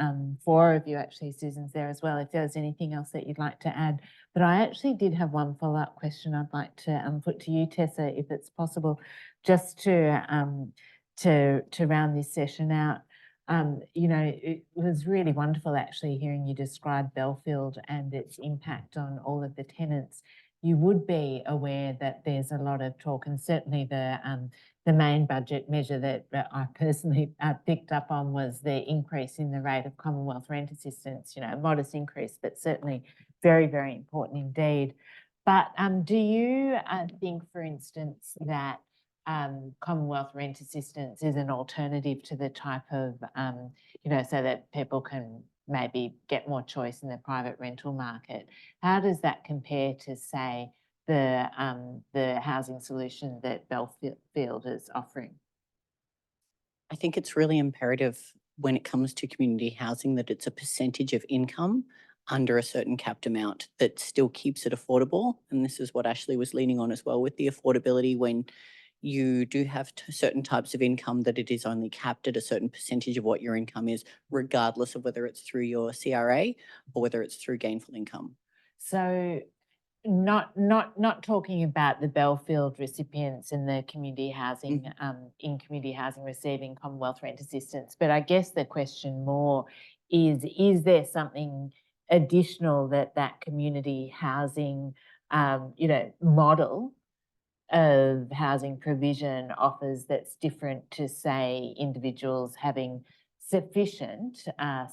four of you, actually, Susan's there as well, if there's anything else that you'd like to add. But I actually did have one follow-up question I'd like to put to you, Tessa, if it's possible, just to round this session out. You know, it was really wonderful actually hearing you describe Belfield and its impact on all of the tenants. You would be aware that there's a lot of talk, and certainly the main budget measure that I personally picked up on was the increase in the rate of Commonwealth rent assistance, you know, a modest increase, but certainly very, very important indeed. But do you think, for instance, that Commonwealth rent assistance is an alternative to the type of, you know, so that people can maybe get more choice in the private rental market? How does that compare to, say, the housing solution that Belfield is offering? I think it's really imperative when it comes to community housing that it's a percentage of income under a certain capped amount that still keeps it affordable. And this is what Ashley was leaning on as well with the affordability. When you do have certain types of income, that it is only capped at a certain percentage of what your income is, regardless of whether it's through your CRA or whether it's through gainful income. So not talking about the Belfield recipients and the community housing, in community housing receiving Commonwealth rent assistance, but I guess the question more is there something additional that community housing, you know, model of housing provision offers that's different to, say, individuals having sufficient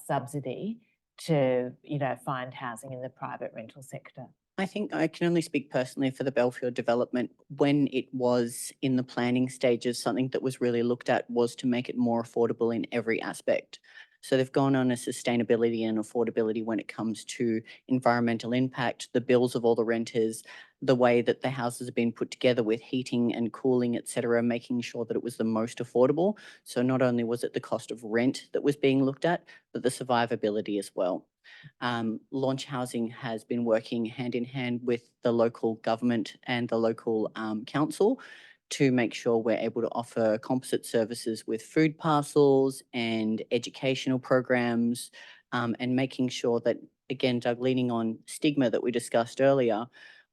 subsidy to, you know, find housing in the private rental sector? I think I can only speak personally for the Belfield development. When it was in the planning stages, something that was really looked at was to make it more affordable in every aspect. So they've gone on a sustainability and affordability when it comes to environmental impact, the bills of all the renters, the way that the houses have been put together with heating and cooling, etc., making sure that it was the most affordable. So not only was it the cost of rent that was being looked at, but the survivability as well. Launch Housing has been working hand in hand with the local government and the local council to make sure we're able to offer composite services with food parcels and educational programs, and making sure that, again, Doug, leaning on stigma that we discussed earlier,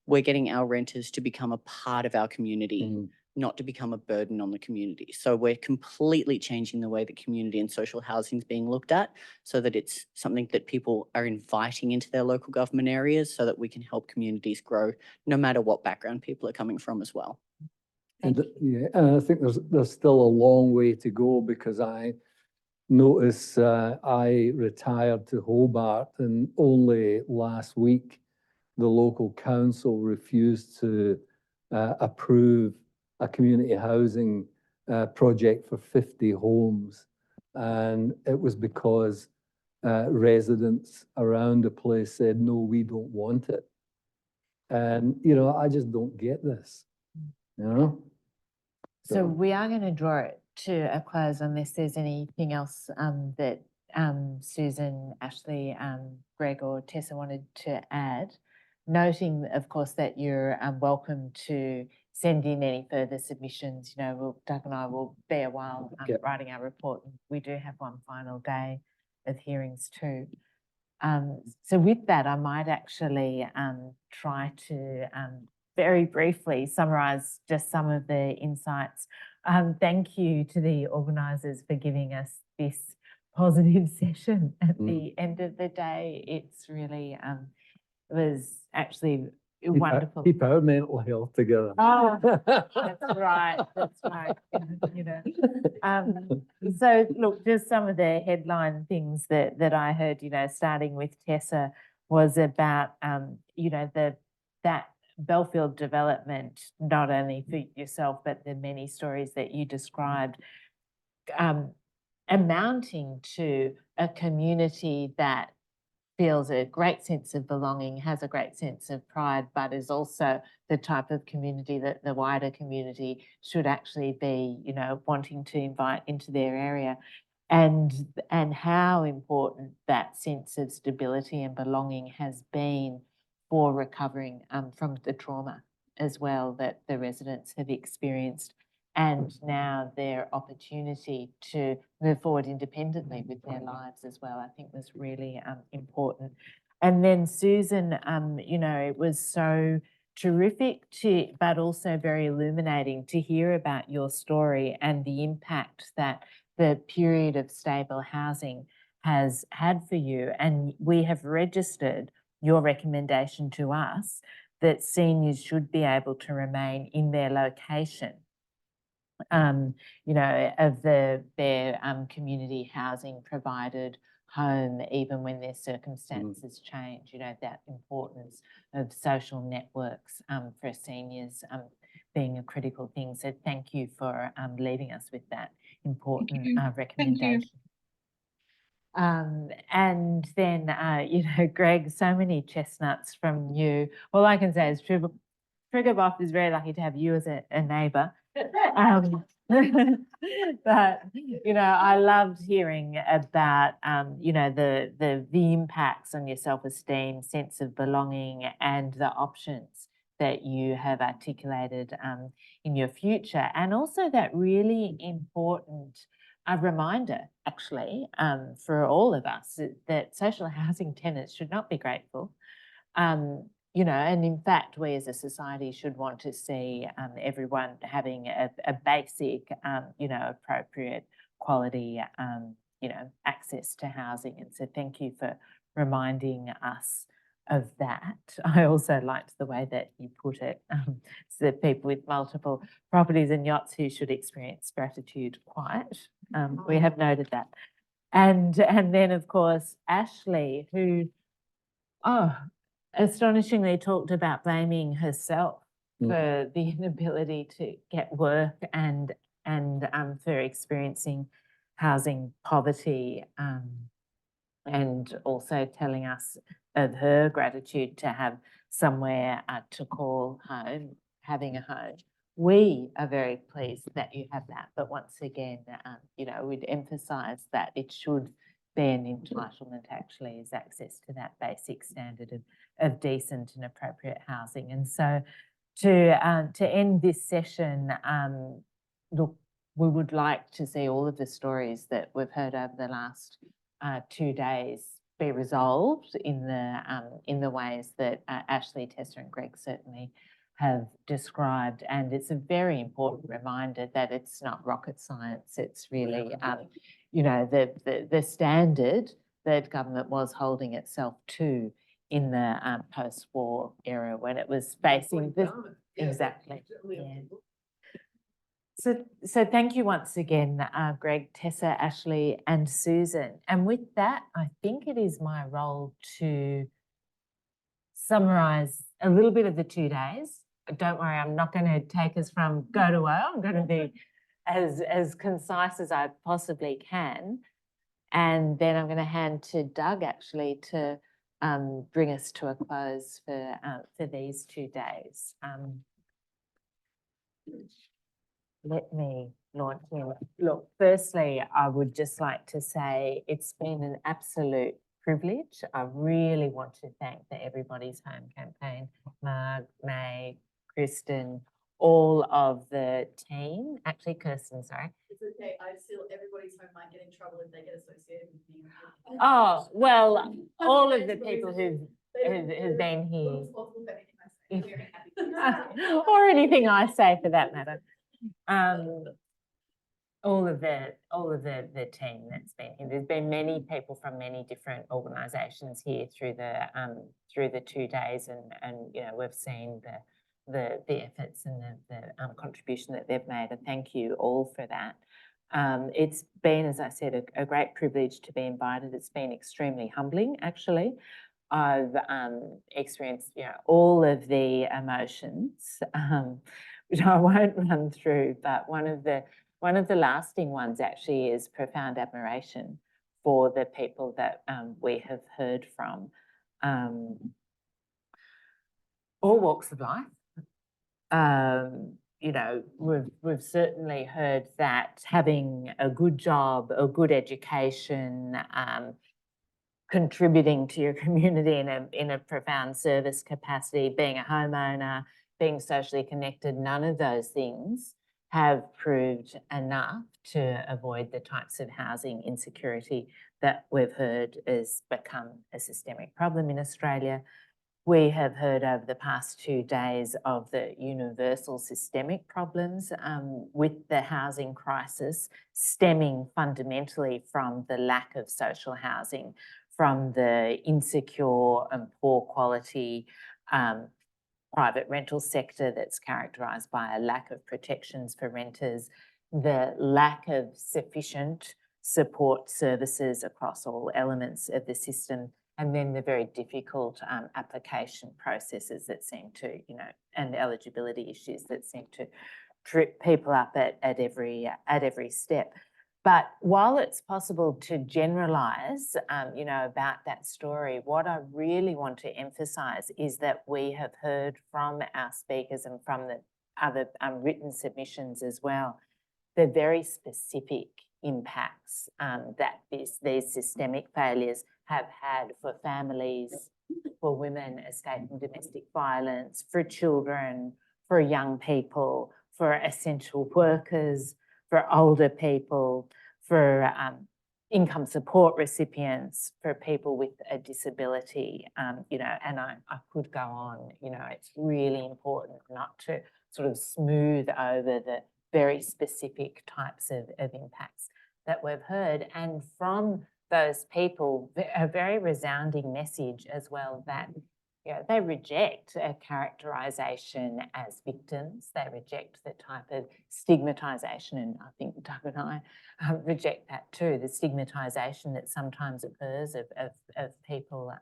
we're getting our renters to become a part of our community, not to become a burden on the community. So we're completely changing the way that community and social housing is being looked at, so that it's something that people are inviting into their local government areas, so that we can help communities grow no matter what background people are coming from as well. And I think there's still a long way to go, because I notice I retired to Hobart, and only last week the local council refused to approve a community housing project for 50 homes. And it was because residents around the place said, no, we don't want it. And, you know, I just don't get this, you know? So we are going to draw it to a close unless there's anything else that Susan, Ashley, Greg or Tessa wanted to add. Noting, of course, that you're welcome to send in any further submissions. You know, Doug and I will be a while writing our report. We do have one final day of hearings too. So with that, I might actually try to very briefly summarise just some of the insights. Thank you to the organisers for giving us this positive session at the end of the day. It's really, it was actually wonderful. Keep our mental health together. Oh, that's right. That's right. You know, so look, just some of the headline things that I heard, you know, starting with Tessa, was about, you know, that Belfield development, not only for yourself, but the many stories that you described, amounting to a community that feels a great sense of belonging, has a great sense of pride, but is also the type of community that the wider community should actually be, you know, wanting to invite into their area. and how important that sense of stability and belonging has been for recovering from the trauma as well that the residents have experienced, and now their opportunity to move forward independently with their lives as well, I think was really important. And then Susan, you know, it was so terrific but also very illuminating to hear about your story and the impact that the period of stable housing has had for you. And we have registered your recommendation to us that seniors should be able to remain in their location, you know, of their community housing provided home, even when their circumstances change. You know, that importance of social networks for seniors being a critical thing. So thank you for leaving us with that important recommendation. And then, you know, Greg, so many chestnuts from you. All I can say is Triggerboff is very lucky to have you as a neighbour. But, you know, I loved hearing about, you know, the impacts on your self-esteem, sense of belonging, and the options that you have articulated in your future, and also that really important reminder, actually, for all of us that social housing tenants should not be grateful. You know, and in fact, we as a society should want to see everyone having a basic, you know, appropriate quality, you know, access to housing. And so thank you for reminding us of that. I also liked the way that you put it, so that people with multiple properties and yachts who should experience gratitude quiet. We have noted that. And then, of course, Ashley, who, astonishingly talked about blaming herself for the inability to get work and for experiencing housing poverty, and also telling us of her gratitude to have somewhere to call home, having a home. We are very pleased that you have that, but once again, you know, we'd emphasise that it should be an entitlement, actually, is access to that basic standard of decent and appropriate housing. And so to end this session, look, we would like to see all of the stories that we've heard over the last 2 days be resolved in the ways that Ashley, Tessa and Greg certainly have described. And it's a very important reminder that it's not rocket science. It's really, you know, the standard that government was holding itself to in the post-war era when it was facing this. Exactly. Yeah. So thank you once again, Greg, Tessa, Ashley and Susan. And with that, I think it is my role to summarise a little bit of the 2 days. But don't worry, I'm not going to take us from go to woe. I'm going to be as concise as I possibly can. And then I'm going to hand to Doug, actually, to bring us to a close for these 2 days. Let me launch in. Look, firstly, I would just like to say it's been an absolute privilege. I really want to thank the Everybody's Home campaign, Marg, May, Kristen, all of the team. Actually, Kirsten, sorry. It's okay. I still, Everybody's Home might get in trouble if they get associated with me. Oh, well, all of the people who've been here. Or anything I say for that matter. All of the team that's been here. There's been many people from many different organisations here through the 2 days, and you know, we've seen the efforts and the contribution that they've made, and thank you all for that. It's been, as I said, a great privilege to be invited. It's been extremely humbling, actually. I've experienced, you know, all of the emotions, which I won't run through, but one of the lasting ones actually is profound admiration for the people that we have heard from, all walks of life, you know, we've certainly heard that having a good job, a good education, contributing to your community in a profound service capacity, being a homeowner, being socially connected, none of those things have proved enough to avoid the types of housing insecurity that we've heard has become a systemic problem in Australia. We have heard over the past 2 days of the universal systemic problems with the housing crisis, stemming fundamentally from the lack of social housing, from the insecure and poor quality private rental sector that's characterised by a lack of protections for renters, the lack of sufficient support services across all elements of the system, and then the very difficult application processes that seem to, you know, and eligibility issues that seem to trip people up at every step. But while it's possible to generalise, you know, about that story, what I really want to emphasise is that we have heard from our speakers and from the other written submissions as well, the very specific impacts that these systemic failures have had for families, for women escaping domestic violence, for children, for young people, for essential workers, for older people, for income support recipients, for people with a disability, you know, and I could go on. You know, it's really important not to sort of smooth over the very specific types of impacts that we've heard. And from those people, a very resounding message as well that, you know, they reject a characterisation as victims. They reject the type of stigmatisation, and I think Doug and I reject that too, the stigmatisation that sometimes occurs of people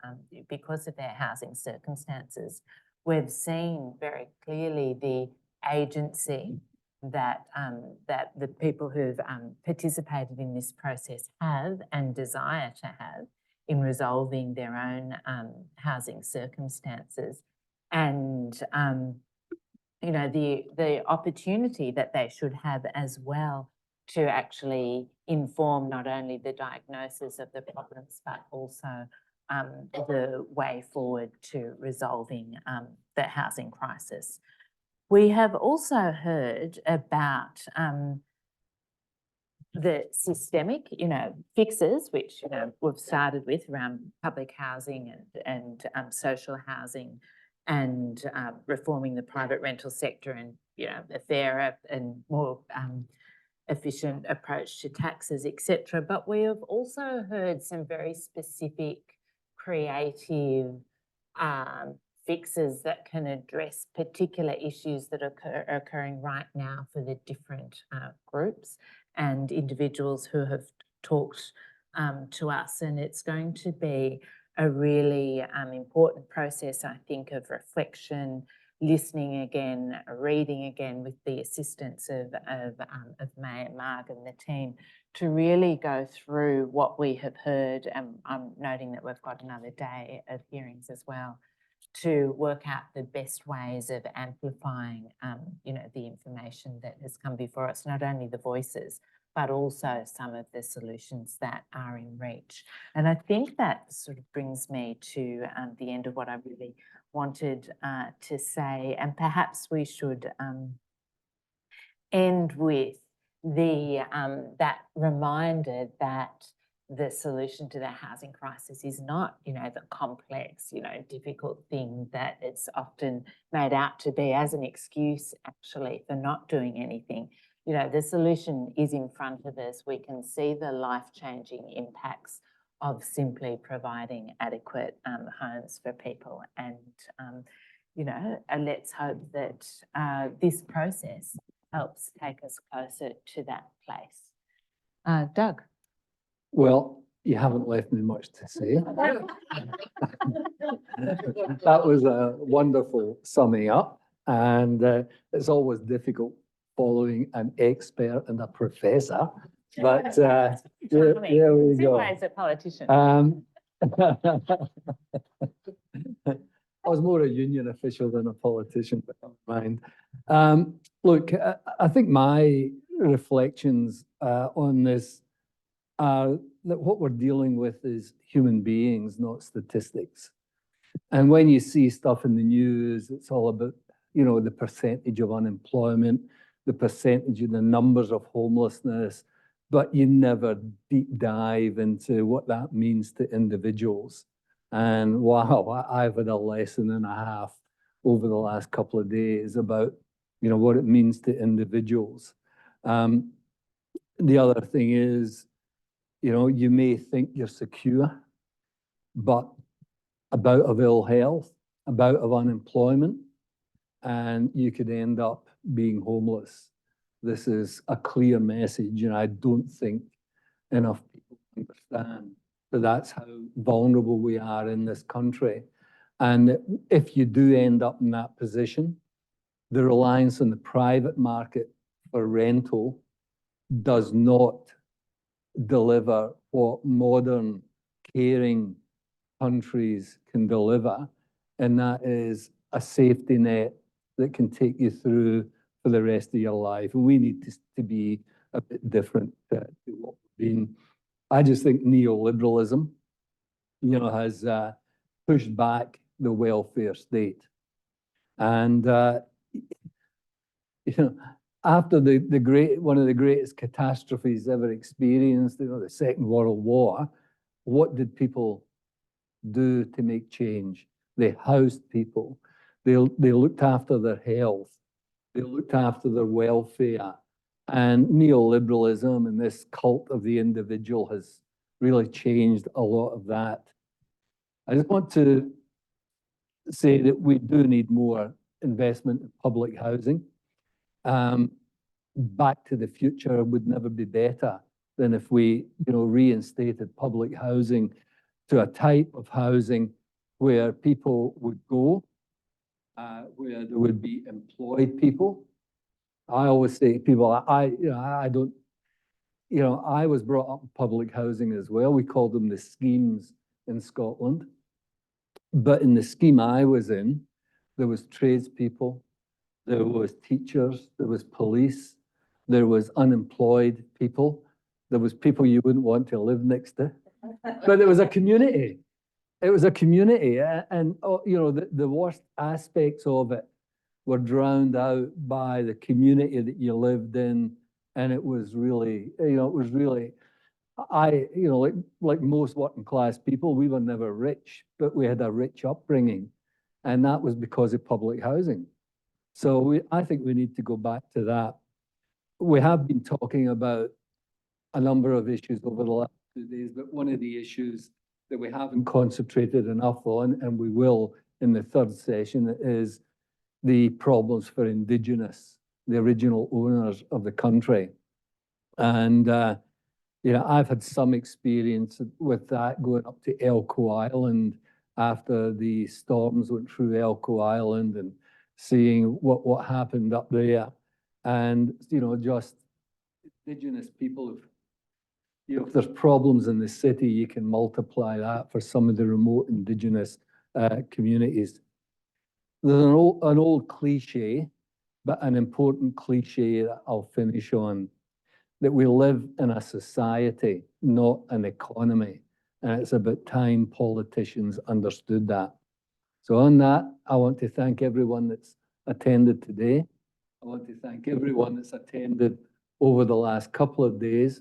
because of their housing circumstances. We've seen very clearly the agency that that the people who've participated in this process have and desire to have in resolving their own housing circumstances, and you know, the opportunity that they should have as well to actually inform not only the diagnosis of the problems but also the way forward to resolving the housing crisis. We have also heard about the systemic, you know, fixes, which, you know, we've started with around public housing and social housing, and reforming the private rental sector, and, you know, a fairer and more efficient approach to taxes, etc. But we have also heard some very specific, creative fixes that can address particular issues that are occurring right now for the different groups and individuals who have talked to us. And it's going to be a really important process, I think, of reflection, listening again, reading again with the assistance of May and Marg and the team to really go through what we have heard. And I'm noting that we've got another day of hearings as well, to work out the best ways of amplifying, you know, the information that has come before us, not only the voices, but also some of the solutions that are in reach. And I think that sort of brings me to the end of what I really wanted to say, and perhaps we should end with the that reminder that the solution to the housing crisis is not, you know, the complex, you know, difficult thing that it's often made out to be as an excuse actually for not doing anything. You know, the solution is in front of us. We can see the life-changing impacts of simply providing adequate homes for people. And, you know, and let's hope that this process helps take us closer to that place. Doug? Well, you haven't left me much to say. That was a wonderful summing up, and it's always difficult following an expert and a professor, but there we go. As a politician. I was more a union official than a politician, but never mind. Look, I think my reflections on this are that what we're dealing with is human beings, not statistics. And when you see stuff in the news, it's all about, you know, the percentage of unemployment, the percentage of the numbers of homelessness, but you never deep dive into what that means to individuals. And wow, I've had a lesson and a half over the last couple of days about, you know, what it means to individuals. The other thing is, you know, you may think you're secure, but a bout of ill health, a bout of unemployment, and you could end up being homeless. This is a clear message, and I don't think enough people understand that that's how vulnerable we are in this country. And if you do end up in that position, the reliance on the private market for rental does not deliver what modern, caring countries can deliver, and that is a safety net that can take you through for the rest of your life. And we need to be a bit different to what we've been. I just think neoliberalism, you know, has pushed back the welfare state. And, you know, after one of the greatest catastrophes ever experienced, you know, the Second World War, what did people do to make change? They housed people. They looked after their health. They looked after their welfare. And neoliberalism and this cult of the individual has really changed a lot of that. I just want to say that we do need more investment in public housing. Back to the Future would never be better than if we, you know, reinstated public housing to a type of housing where people would go, where there would be employed people. I always say to people, I don't, you know, I was brought up in public housing as well. We called them the schemes in Scotland. But in the scheme I was in, there was tradespeople, there was teachers, there was police, there was unemployed people, there was people you wouldn't want to live next to. But it was a community. It was a community, and you know, the worst aspects of it were drowned out by the community that you lived in, and it was really, you know, it was really, you know, like most working class people, we were never rich, but we had a rich upbringing, and that was because of public housing. So I think we need to go back to that. We have been talking about a number of issues over the last 2 days, but one of the issues that we haven't concentrated enough on, and we will in the third session, is the problems for Indigenous, the original owners of the country. And, you know, I've had some experience with that going up to Elcho Island after the storms went through Elcho Island and seeing what happened up there. And, you know, just Indigenous people, you know, if there's problems in the city, you can multiply that for some of the remote Indigenous communities. There's an old cliche, but an important cliche that I'll finish on, that we live in a society, not an economy. And it's about time politicians understood that. So on that, I want to thank everyone that's attended today. I want to thank everyone that's attended over the last couple of days.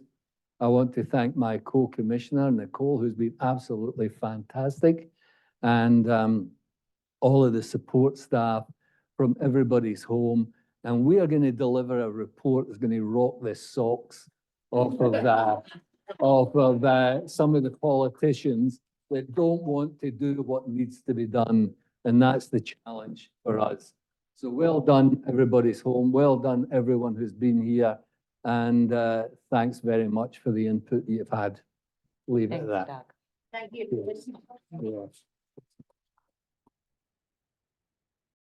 I want to thank my co-commissioner, Nicole, who's been absolutely fantastic, and all of the support staff from everybody's home. And we are going to deliver a report that's going to rock the socks off of that, some of the politicians that don't want to do what needs to be done. And that's the challenge for us. So well done, everybody's home. Well done, everyone who's been here. And thanks very much for the input you've had. Leave it at that. Doug. Thank you. Yes.